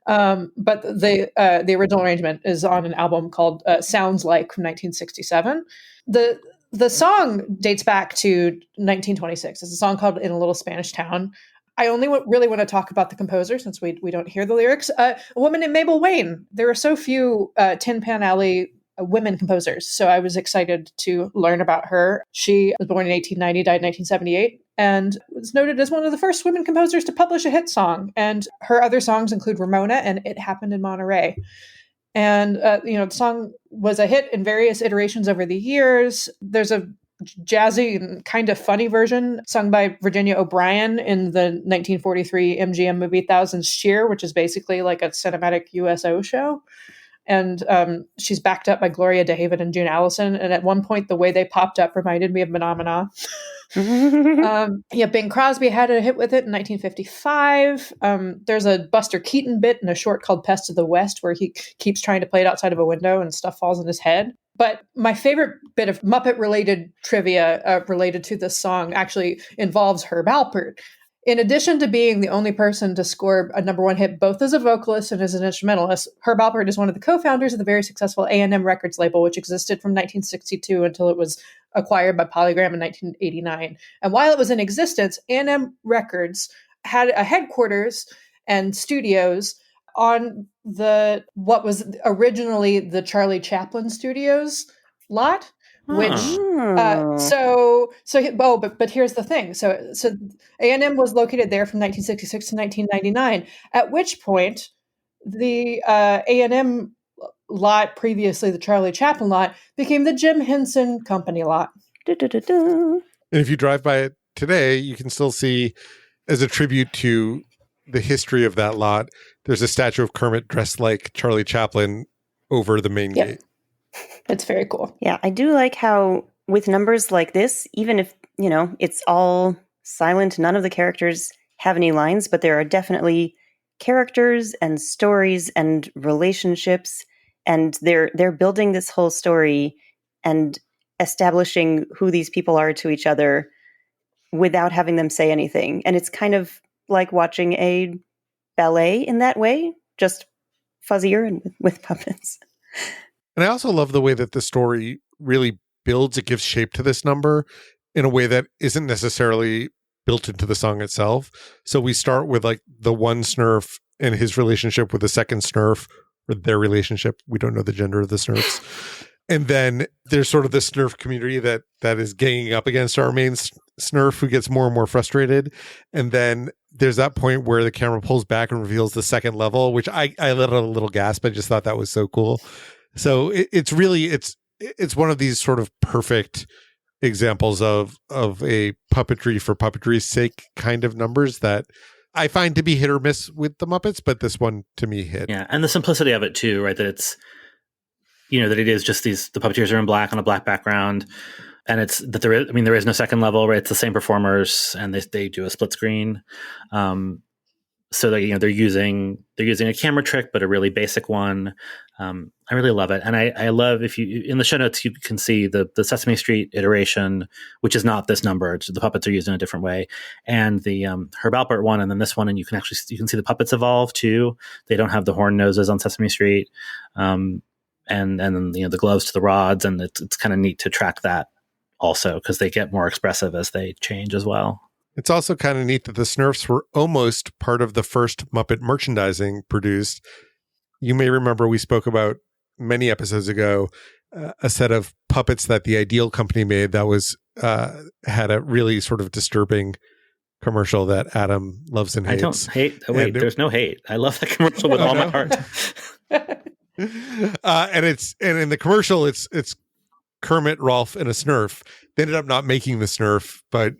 But the original arrangement is on an album called Sounds Like from 1967. The song dates back to 1926. It's a song called In a Little Spanish Town. I only really want to talk about the composer since we don't hear the lyrics. A woman named Mabel Wayne. There are so few Tin Pan Alley women composers, so I was excited to learn about her. She was born in 1890, died in 1978, and was noted as one of the first women composers to publish a hit song. And her other songs include Ramona and It Happened in Monterey. And, the song was a hit in various iterations over the years. There's a jazzy and kind of funny version sung by Virginia O'Brien in the 1943 MGM movie Thousands Cheer, which is basically like a cinematic USO show. And she's backed up by Gloria David and June Allison. And at one point, the way they popped up reminded me of Phenomena. Bing Crosby had a hit with it in 1955. There's a Buster Keaton bit in a short called Pest of the West where he keeps trying to play it outside of a window and stuff falls in his head. But my favorite bit of Muppet-related trivia related to this song actually involves Herb Alpert. In addition to being the only person to score a #1 hit both as a vocalist and as an instrumentalist, Herb Alpert is one of the co-founders of the very successful A&M Records label, which existed from 1962 until it was acquired by Polygram in 1989. And while it was in existence, A&M Records had a headquarters and studios on what was originally the Charlie Chaplin Studios lot, which but here's the thing. So A&M was located there from 1966 to 1999, at which point the A&M lot, previously the Charlie Chaplin lot, became the Jim Henson Company lot. And if you drive by it today, you can still see, as a tribute to the history of that lot, there's a statue of Kermit dressed like Charlie Chaplin over the main gate. It's very cool. Yeah, I do like how with numbers like this, even if, it's all silent, none of the characters have any lines, but there are definitely characters and stories and relationships, and they're building this whole story and establishing who these people are to each other without having them say anything. And it's kind of like watching a ballet in that way, just fuzzier and with puppets. And I also love the way that the story really builds, it gives shape to this number in a way that isn't necessarily built into the song itself. So we start with like the one Snurf and his relationship with the second Snurf, or their relationship. We don't know the gender of the Snurfs. And then there's sort of the Snurf community that is ganging up against our main Snurf, who gets more and more frustrated. And then there's that point where the camera pulls back and reveals the second level, which I let out a little gasp. I just thought that was so cool. So it's one of these sort of perfect examples of a puppetry for puppetry's sake kind of numbers that I find to be hit or miss with the Muppets, but this one to me hit. Yeah, and the simplicity of it too, right? That it's, that it is just the puppeteers are in black on a black background. and it's that there is no second level, right? It's the same performers, and they do a split screen. So they're using a camera trick, but a really basic one. I really love it, and I love, if you in the show notes you can see the Sesame Street iteration, which is not this number. The puppets are used in a different way, and the Herb Alpert one, and then this one, and you can see the puppets evolve too. They don't have the horn noses on Sesame Street, and then the gloves to the rods, and it's kind of neat to track that also because they get more expressive as they change as well. It's also kind of neat that the Smurfs were almost part of the first Muppet merchandising produced. You may remember we spoke about many episodes ago a set of puppets that the Ideal Company made that was had a really sort of disturbing commercial that Adam loves and hates. I don't hate. Oh, wait, there's no hate. I love that commercial with all my heart. And in the commercial, it's Kermit, Rolf, and a Smurf. They ended up not making the Smurf, but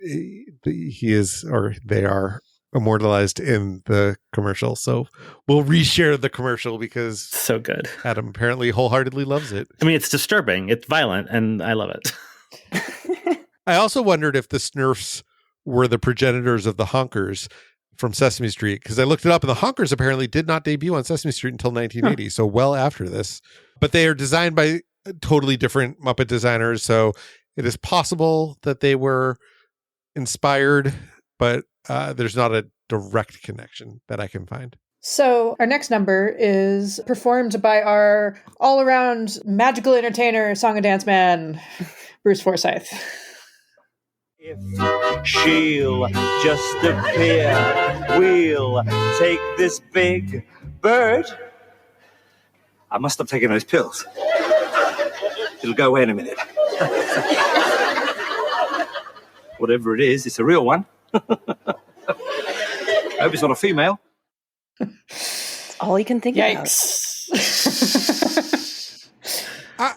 they are immortalized in the commercial. So we'll reshare the commercial because so good. Adam apparently wholeheartedly loves it. I mean, it's disturbing. It's violent, and I love it. I also wondered if the Smurfs were the progenitors of the Honkers from Sesame Street, because I looked it up, and the Honkers apparently did not debut on Sesame Street until 1980, so well after this. But they are designed by totally different Muppet designers, so it is possible that they were inspired, but there's not a direct connection that I can find. So our next number is performed by our all-around magical entertainer, song and dance man, Bruce Forsyth. If she'll just appear, we'll take this big bird. I must stop taking those pills. It'll go away in a minute. Whatever it is, it's a real one. I hope it's not a female. That's all you can think Yikes. about.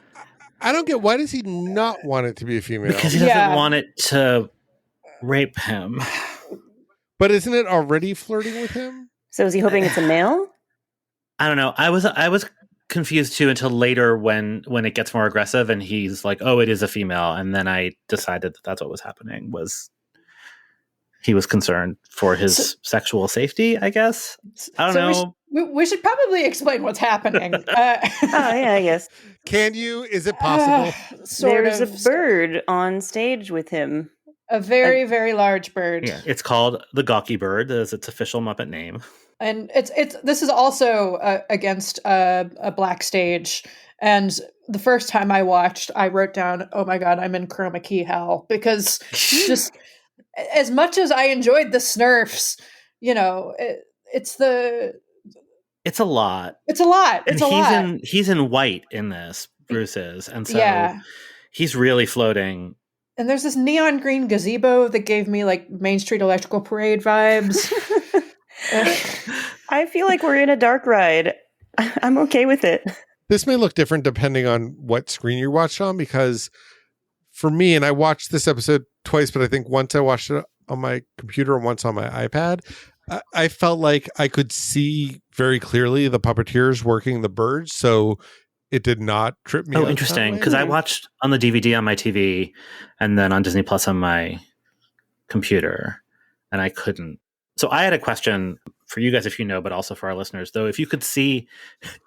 I don't get, why does he not want it to be a female? Because he doesn't want it to rape him. But isn't it already flirting with him? So is he hoping it's a male? I don't know. I was confused too until later when it gets more aggressive and he's like, oh, it is a female. And then I decided that that's what was happening, was he was concerned for his sexual safety, I guess. I don't know. We should probably explain what's happening. Oh, yeah, I guess. Can you? Is it possible? There's a bird on stage with him. A very, very large bird. Yeah, it's called the Gawky Bird, as its official Muppet name. And this is also against a black stage. And the first time I watched, I wrote down, oh my God, I'm in chroma key hell. Because just as much as I enjoyed the Smurfs, it's a lot. It's a lot. He's in white in this, Bruce is. And so he's really floating. And there's this neon green gazebo that gave me like Main Street Electrical Parade vibes. I feel like we're in a dark ride. I'm okay with it. This may look different depending on what screen you watched on, because for me, and I watched this episode twice, but I think once I watched it on my computer and once on my iPad, I felt like I could see very clearly the puppeteers working the birds, so it did not trip me out. Oh, interesting, because I watched on the DVD on my TV and then on Disney Plus on my computer, and I couldn't. So I had a question for you guys, if you know, but also for our listeners, though. If you could see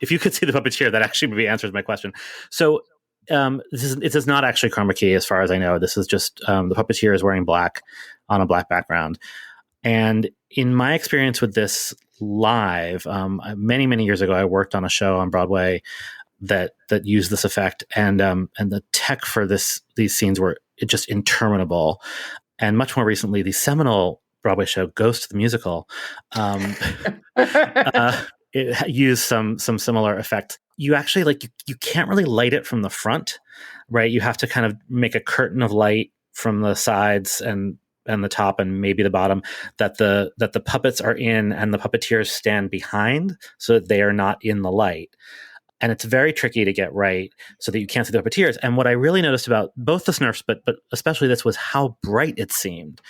the puppeteer, that actually maybe answers my question. So it is not actually chroma key, as far as I know. This is just the puppeteer is wearing black on a black background. And in my experience with this live, many, many years ago, I worked on a show on Broadway that used this effect, and the tech for these scenes were just interminable. And much more recently, the seminal Broadway show Ghost the Musical it used some similar effect. You actually you can't really light it from the front, right? You have to kind of make a curtain of light from the sides and the top and maybe the bottom that the puppets are in and the puppeteers stand behind, so that they are not in the light. And it's very tricky to get right so that you can't see the puppeteers. And what I really noticed about both the Smurfs, but especially this, was how bright it seemed.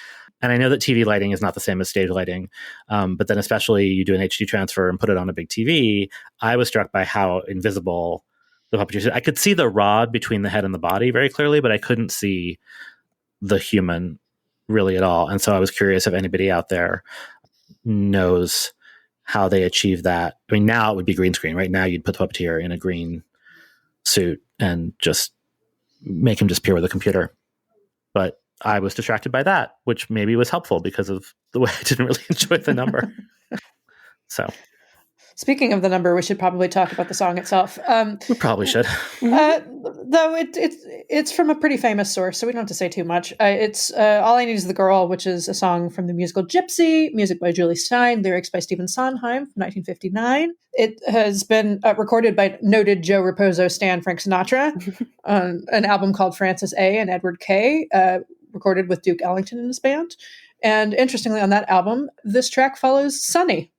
And I know that TV lighting is not the same as stage lighting, but then especially you do an HD transfer and put it on a big TV, I was struck by how invisible the puppeteer suit. I could see the rod between the head and the body very clearly, but I couldn't see the human really at all. And so I was curious if anybody out there knows how they achieve that. I mean, now it would be green screen. Right now, you'd put the puppeteer in a green suit and just make him disappear with a computer. But I was distracted by that, which maybe was helpful because of the way I didn't really enjoy the number. So, speaking of the number, we should probably talk about the song itself. We probably should. Though it's from a pretty famous source, so we don't have to say too much. It's All I Need Is the Girl, which is a song from the musical Gypsy, music by Julie Stein, lyrics by Stephen Sondheim from 1959. It has been recorded by noted Joe Raposo stan Frank Sinatra on an album called Francis A. and Edward K., recorded with Duke Ellington in his band. And interestingly, on that album, this track follows Sunny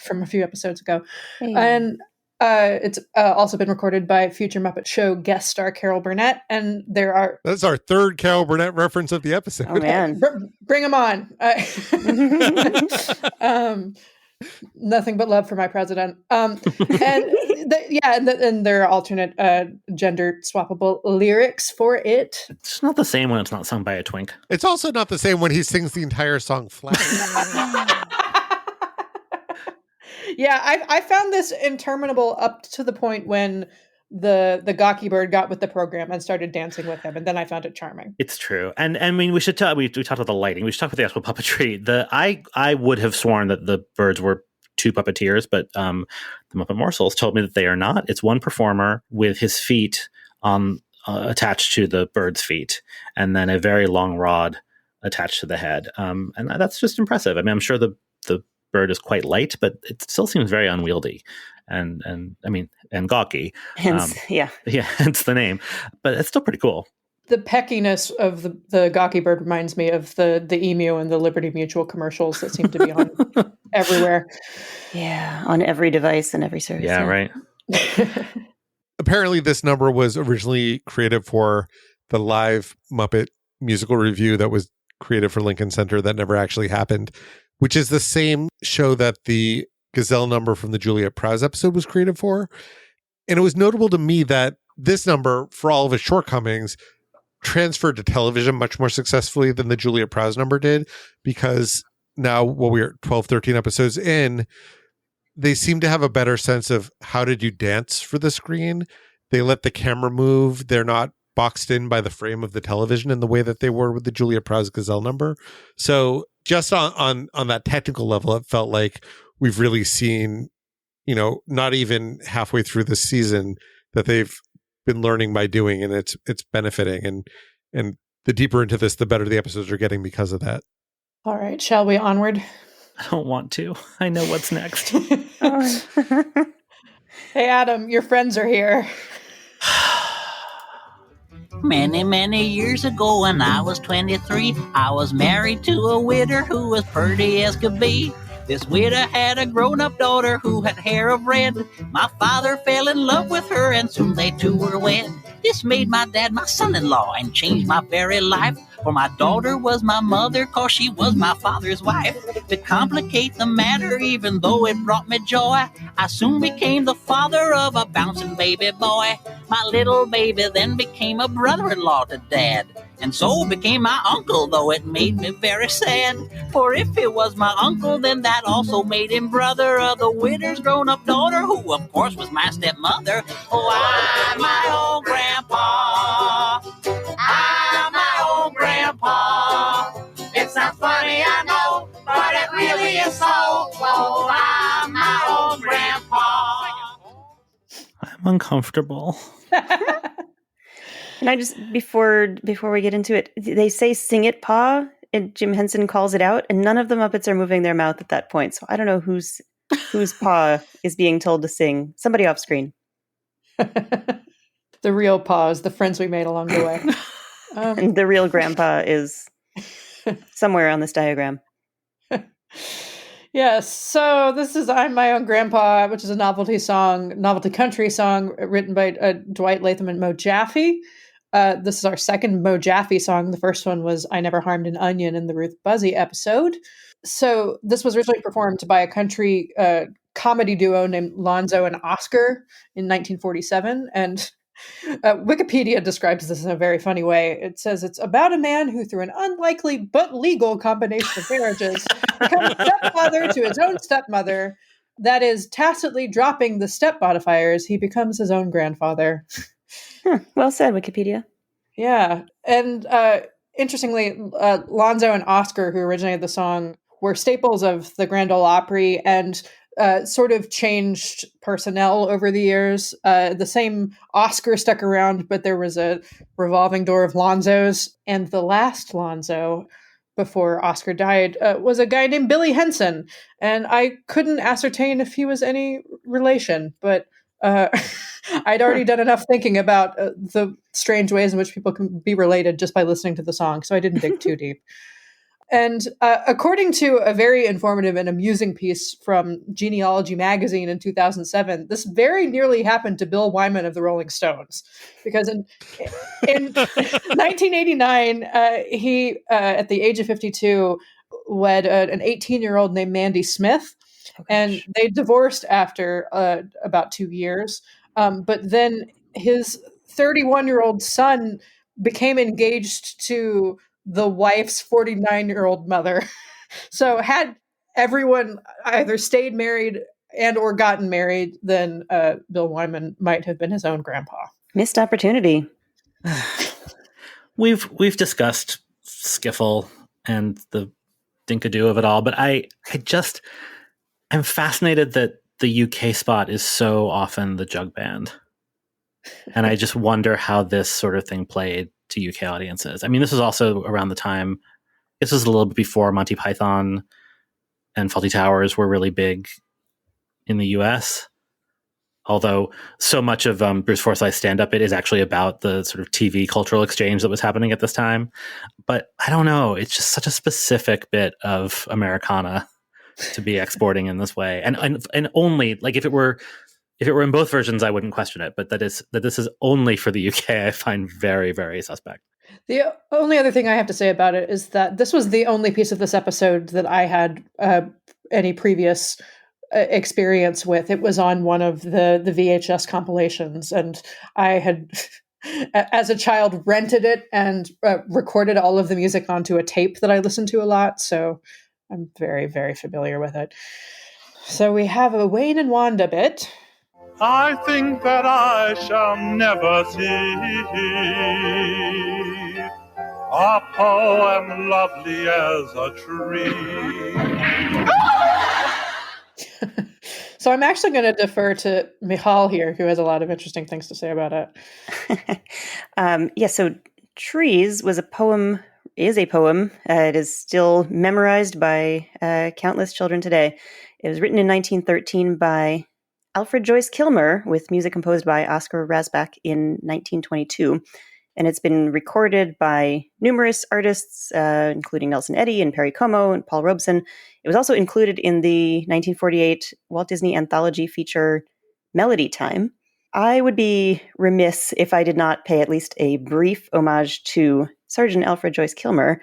from a few episodes ago. Hey. And it's also been recorded by future Muppet Show guest star Carol Burnett. And there are... That's our third Carol Burnett reference of the episode. Oh, man. Bring them on. Nothing but love for my president. And there are alternate gender swappable lyrics for it. It's not the same when it's not sung by a twink. It's also not the same when he sings the entire song flat. Yeah, I found this interminable up to the point when the gawky bird got with the program and started dancing with him, and then I found it charming. It's true. And I mean, we should talk, we talked about the lighting. We should talk about the actual puppetry. I would have sworn that the birds were two puppeteers, but the Muppet Morsels told me that they are not. It's one performer with his feet on attached to the bird's feet, and then a very long rod attached to the head. And that's just impressive. I mean, I'm sure the bird is quite light, but it still seems very unwieldy and I mean, and gawky. Hence, hence the name. But it's still pretty cool. The peckiness of the gawky bird reminds me of the emu and the Liberty Mutual commercials that seem to be on everywhere. Yeah, on every device and every service. Yeah, right. Apparently, this number was originally created for the live Muppet musical review that was created for Lincoln Center that never actually happened, which is the same show that the Gazelle number from the Juliet Prowse episode was created for. And it was notable to me that this number, for all of its shortcomings, transferred to television much more successfully than the Juliet Prowse number did, because now, we're 12, 13 episodes in, they seem to have a better sense of how to do dance for the screen. They let the camera move. They're not boxed in by the frame of the television in the way that they were with the Juliet Prowse Gazelle number. So just on that technical level, it felt like we've really seen, not even halfway through this season, that they've been learning by doing, and it's benefiting. And the deeper into this, the better the episodes are getting because of that. All right, shall we onward? I don't want to. I know what's next. Hey, Adam, your friends are here. Many, many years ago when I was 23, I was married to a widow who was pretty as could be. This widow had a grown-up daughter who had hair of red. My father fell in love with her and soon they two were wed. This made my dad my son-in-law and changed my very life. For my daughter was my mother, 'cause she was my father's wife. To complicate the matter, even though it brought me joy, I soon became the father of a bouncing baby boy. My little baby then became a brother-in-law to Dad, and so became my uncle, though it made me very sad. For if he was my uncle, then that also made him brother of the widow's grown-up daughter, who of course was my stepmother. Oh, I'm my own grandpa. I'm my own grandpa. It sounds funny, I know, but it really is so. Oh, I'm my own grandpa. I'm uncomfortable. And I just, before we get into it, they say "sing it, Pa," and Jim Henson calls it out, and none of the Muppets are moving their mouth at that point. So I don't know whose Pa is being told to sing. Somebody off screen. The real pause, the friends we made along the way. And the real grandpa is somewhere on this diagram. Yes, so this is "I'm My Own Grandpa," which is a novelty country song written by Dwight Latham and Mo Jaffe. This is our second Mo Jaffe song. The first one was "I Never Harmed an Onion" in the Ruth Buzzy episode. So this was originally performed by a country comedy duo named Lonzo and Oscar in 1947. And Wikipedia describes this in a very funny way. It says it's about a man who, through an unlikely but legal combination of marriages, becomes stepfather to his own stepmother. That is, tacitly dropping the step modifiers, he becomes his own grandfather. Well said, Wikipedia. Yeah. And interestingly, Lonzo and Oscar, who originated the song, were staples of the Grand Ole Opry and sort of changed personnel over the years. The same Oscar stuck around, but there was a revolving door of Lonzos. And the last Lonzo, before Oscar died, was a guy named Billy Henson. And I couldn't ascertain if he was any relation, but I'd already done enough thinking about the strange ways in which people can be related just by listening to the song, so I didn't dig too deep. And according to a very informative and amusing piece from Genealogy magazine in 2007, this very nearly happened to Bill Wyman of the Rolling Stones, because in 1989, he, at the age of 52, wed an 18-year-old named Mandy Smith, and they divorced after about 2 years. But then his 31-year-old son became engaged to the wife's 49-year-old mother. So had everyone either stayed married and or gotten married, then Bill Wyman might have been his own grandpa. Missed opportunity. We've discussed skiffle and the dinkadoo of it all, but I'm fascinated that the UK spot is so often the jug band. And I just wonder how this sort of thing played to UK audiences. I mean, this was also around the time, this was a little bit before Monty Python and Fawlty Towers were really big in the US. Although so much of Bruce Forsyth's stand-up, it is actually about the sort of TV cultural exchange that was happening at this time. But I don't know, it's just such a specific bit of Americana to be exporting in this way. And only, like, if it were in both versions, I wouldn't question it. But that this is only for the UK, I find very, very suspect. The only other thing I have to say about it is that this was the only piece of this episode that I had any previous experience with. It was on one of the VHS compilations, and I had, as a child, rented it and recorded all of the music onto a tape that I listened to a lot. So I'm very, very familiar with it. So we have a Wayne and Wanda bit. I think that I shall never see a poem lovely as a tree. So I'm actually going to defer to Michal here, who has a lot of interesting things to say about it. So Trees was a poem, is a poem. It is still memorized by countless children today. It was written in 1913 by Alfred Joyce Kilmer, with music composed by Oscar Rasbach in 1922. And it's been recorded by numerous artists, including Nelson Eddy and Perry Como and Paul Robeson. It was also included in the 1948 Walt Disney anthology feature Melody Time. I would be remiss if I did not pay at least a brief homage to Sergeant Alfred Joyce Kilmer,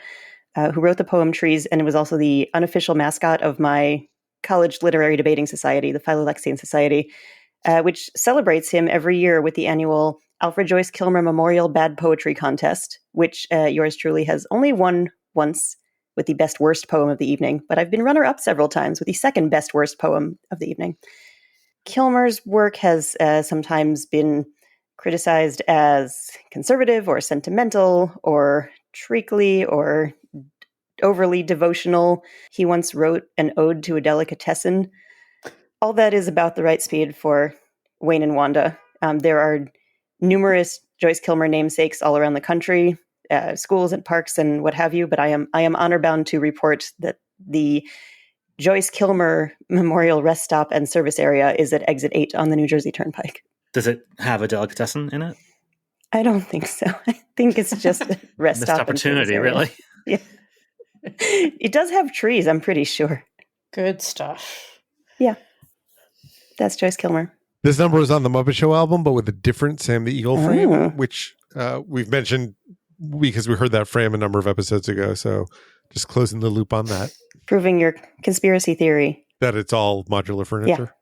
who wrote the poem Trees, and it was also the unofficial mascot of my college literary debating society, the Philolexine Society, which celebrates him every year with the annual Alfred Joyce Kilmer Memorial Bad Poetry Contest, which yours truly has only won once with the best worst poem of the evening, but I've been runner-up several times with the second best worst poem of the evening. Kilmer's work has sometimes been criticized as conservative or sentimental or treacly or overly devotional. He once wrote an ode to a delicatessen. All that is about the right speed for Wayne and Wanda. There are numerous Joyce Kilmer namesakes all around the country, schools and parks and what have you, but I am honor bound to report that the Joyce Kilmer Memorial Rest Stop and Service Area is at Exit 8 on the New Jersey Turnpike. Does it have a delicatessen in it? I don't think so. I think it's just a rest Missed stop. Opportunity, really? Yeah. It does have trees, I'm pretty sure. Good stuff. Yeah. That's Joyce Kilmer. This number is on the Muppet Show album, but with a different Sam the Eagle frame, which we've mentioned because we heard that frame a number of episodes ago. So just closing the loop on that. Proving your conspiracy theory. That it's all modular furniture.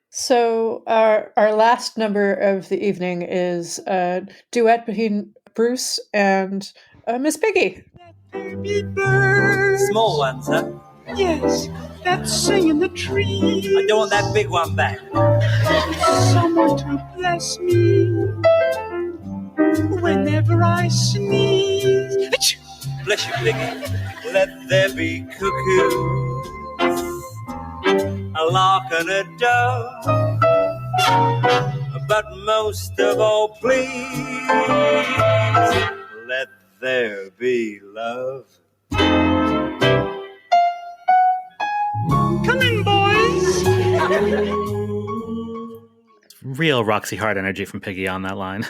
So our last number of the evening is a duet between Bruce and Miss Piggy. Small ones, huh? Yes, that sing in the trees. I don't want that big one back. Someone to bless me whenever I sneeze. Bless you, Piggy. Let there be cuckoos, a lark and a dove, but most of all, please, let there be love. Come in, boys. Real Roxy Hart energy from Piggy on that line.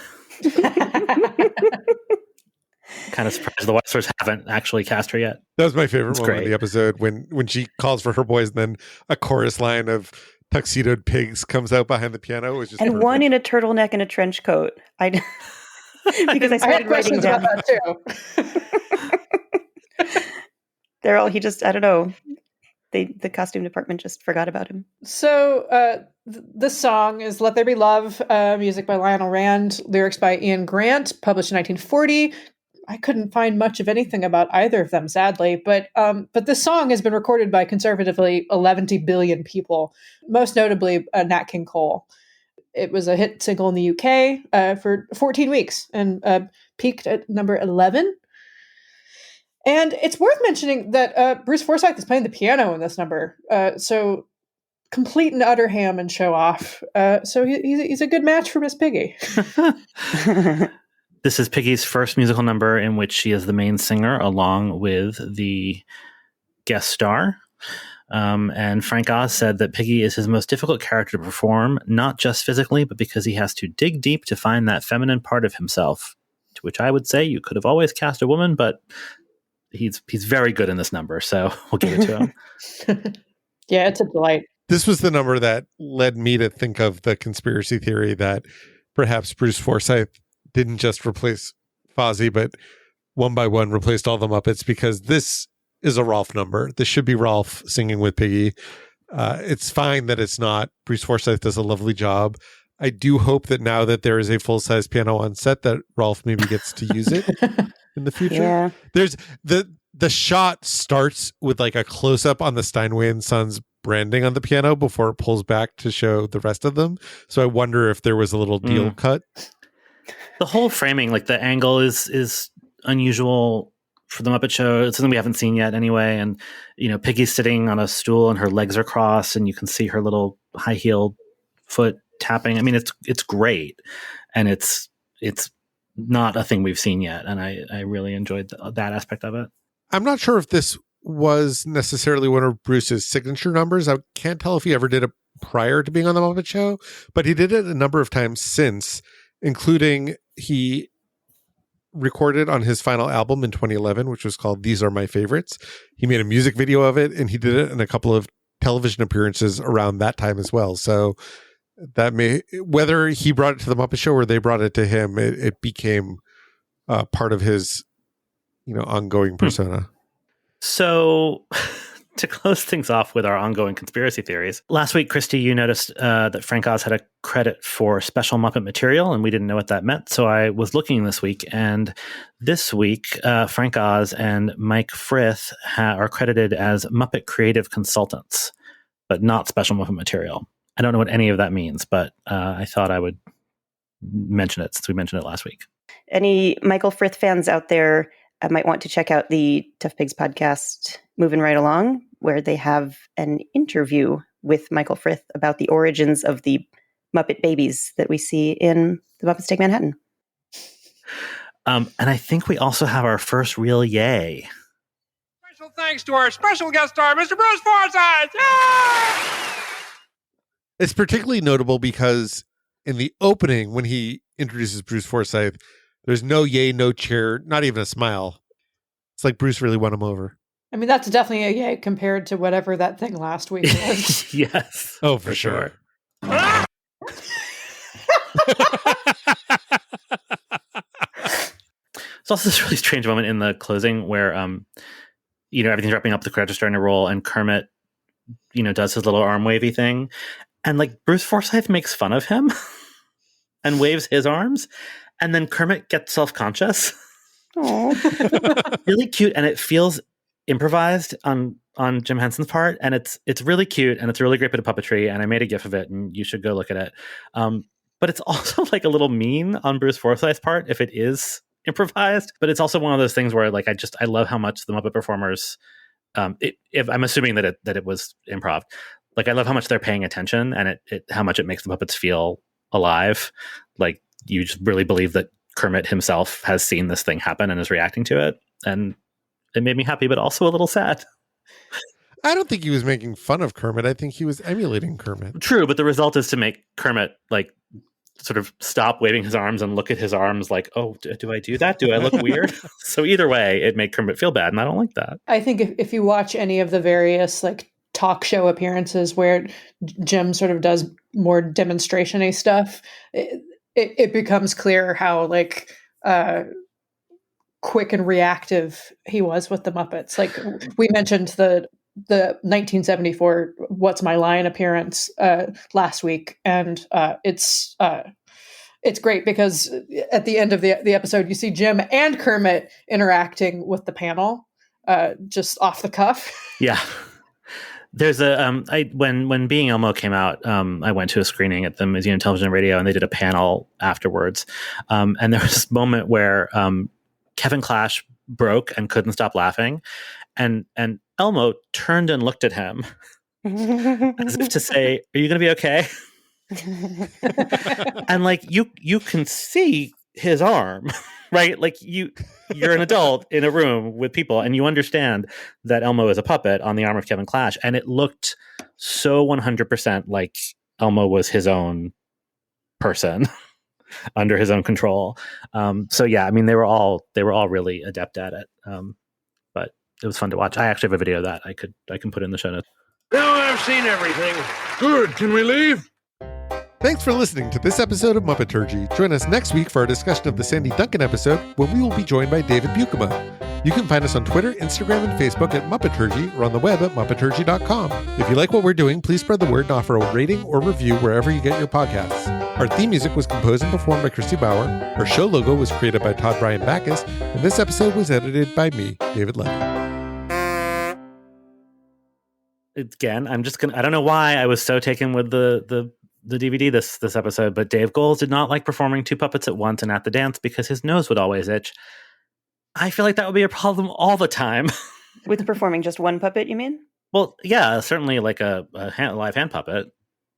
Kind of surprised the Wexlers haven't actually cast her yet. That was my favorite It's moment great. of the episode when she calls for her boys and then a chorus line of tuxedoed pigs comes out behind the piano. It was just And perfect. one in a turtleneck and a trench coat. Because I I started had writing questions down. about that too. They're all, I don't know. The costume department just forgot about him. So the song is "Let There Be Love," music by Lionel Rand, lyrics by Ian Grant, published in 1940. I couldn't find much of anything about either of them, sadly. But this song has been recorded by conservatively 11 billion people, most notably Nat King Cole. It was a hit single in the UK for 14 weeks and peaked at number 11. And it's worth mentioning that Bruce Forsyth is playing the piano in this number. So complete and utter ham and show off. So he's a good match for Miss Piggy. This is Piggy's first musical number in which she is the main singer along with the guest star. And Frank Oz said that Piggy is his most difficult character to perform, not just physically, but because he has to dig deep to find that feminine part of himself. To which I would say you could have always cast a woman, but he's very good in this number, so we'll give it to him. Yeah, it's a delight. This was the number that led me to think of the conspiracy theory that perhaps Bruce Forsyth didn't just replace Fozzie, but one by one replaced all the Muppets, because this is a Rolf number. This should be Rolf singing with Piggy. It's fine that it's not. Bruce Forsyth does a lovely job. I do hope that now that there is a full-size piano on set, that Rolf maybe gets to use it in the future. Yeah. There's the shot starts with like a close-up on the Steinway and Sons branding on the piano before it pulls back to show the rest of them. So I wonder if there was a little deal cut. The whole framing, like the angle is unusual for the Muppet Show. It's something we haven't seen yet anyway. And, you know, Piggy's sitting on a stool and her legs are crossed and you can see her little high-heeled foot tapping. I mean, it's great. And it's not a thing we've seen yet. And I really enjoyed that aspect of it. I'm not sure if this was necessarily one of Bruce's signature numbers. I can't tell if he ever did it prior to being on the Muppet Show, but he did it a number of times since, including he recorded on his final album in 2011, which was called These Are My Favorites. He made a music video of it, and he did it in a couple of television appearances around that time as well. So that whether he brought it to the Muppet Show or they brought it to him, it became part of his, ongoing persona. So to close things off with our ongoing conspiracy theories, last week, Christy, you noticed that Frank Oz had a credit for special Muppet material, and we didn't know what that meant. So I was looking this week, and this week, Frank Oz and Mike Frith are credited as Muppet creative consultants, but not special Muppet material. I don't know what any of that means, but I thought I would mention it since we mentioned it last week. Any Michael Frith fans out there might want to check out the Tough Pigs podcast, Moving Right Along, where they have an interview with Michael Frith about the origins of the Muppet babies that we see in The Muppets Take Manhattan. And I think we also have our first real yay. Special thanks to our special guest star, Mr. Bruce Forsyth! Yay! It's particularly notable because in the opening, when he introduces Bruce Forsyth, there's no yay, no cheer, not even a smile. It's like Bruce really won him over. I mean, that's definitely a yay compared to whatever that thing last week was. Yes. Oh, for sure. It's also this really strange moment in the closing where, everything's wrapping up, the credits are starting to roll, and Kermit, does his little arm wavy thing. And like Bruce Forsyth makes fun of him and waves his arms, and then Kermit gets self-conscious. Really cute, and it feels improvised on Jim Henson's part, and it's really cute, and it's a really great bit of puppetry, and I made a gif of it, and you should go look at it. But it's also like a little mean on Bruce Forsyth's part if it is improvised. But it's also one of those things where like I love how much the Muppet performers, if I'm assuming that it was improv, like I love how much they're paying attention, and how much it makes the Muppets feel alive. Like you just really believe that Kermit himself has seen this thing happen and is reacting to it, and it made me happy, but also a little sad. I don't think he was making fun of Kermit. I think he was emulating Kermit. True, but the result is to make Kermit like sort of stop waving his arms and look at his arms like, oh, do I do that? Do I look weird? So either way, it made Kermit feel bad, and I don't like that. I think if you watch any of the various like talk show appearances where Jim sort of does more demonstration-y stuff, it becomes clear how like quick and reactive he was with the Muppets. Like we mentioned the 1974 What's My Line appearance last week, and it's great because at the end of the episode you see Jim and Kermit interacting with the panel just off the cuff. Yeah. There's when Being Elmo came out, I went to a screening at the Museum of Television and Radio, and they did a panel afterwards. And there was this moment where Kevin Clash broke and couldn't stop laughing, and Elmo turned and looked at him as if to say, "Are you going to be okay?" And like you can see his arm, right? Like you're an adult in a room with people, and you understand that Elmo is a puppet on the arm of Kevin Clash, and it looked so 100% like Elmo was his own person under his own control. So yeah, I mean they were all really adept at it. But it was fun to watch. I actually have a video that I can put in the show notes. Now I've seen everything. Good. Can we leave? Thanks for listening to this episode of Muppeturgy. Join us next week for our discussion of the Sandy Duncan episode, when we will be joined by David Buchema. You can find us on Twitter, Instagram, and Facebook at Muppeturgy, or on the web at Muppeturgy.com. If you like what we're doing, please spread the word and offer a rating or review wherever you get your podcasts. Our theme music was composed and performed by Christy Bauer. Our show logo was created by Todd Bryan Backus, and this episode was edited by me, David Levy. Again, I don't know why I was so taken with the DVD this episode, but Dave Goelz did not like performing two puppets at once and at the dance because his nose would always itch. I feel like that would be a problem all the time. With performing just one puppet, you mean? Well, yeah, certainly like a live hand puppet.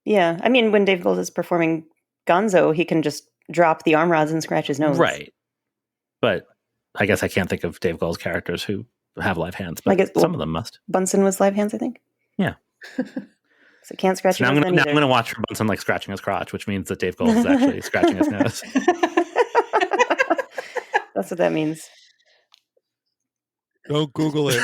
Yeah, I mean, when Dave Goelz is performing Gonzo, he can just drop the arm rods and scratch his nose. Right. But I guess I can't think of Dave Goelz characters who have live hands, but I guess, some of them must. Bunsen was live hands, I think. Yeah. So can't scratch so his nose. Now I'm going to watch for Bunsen like scratching his crotch, which means that Dave Goelz is actually scratching his nose. That's what that means. Don't Google it.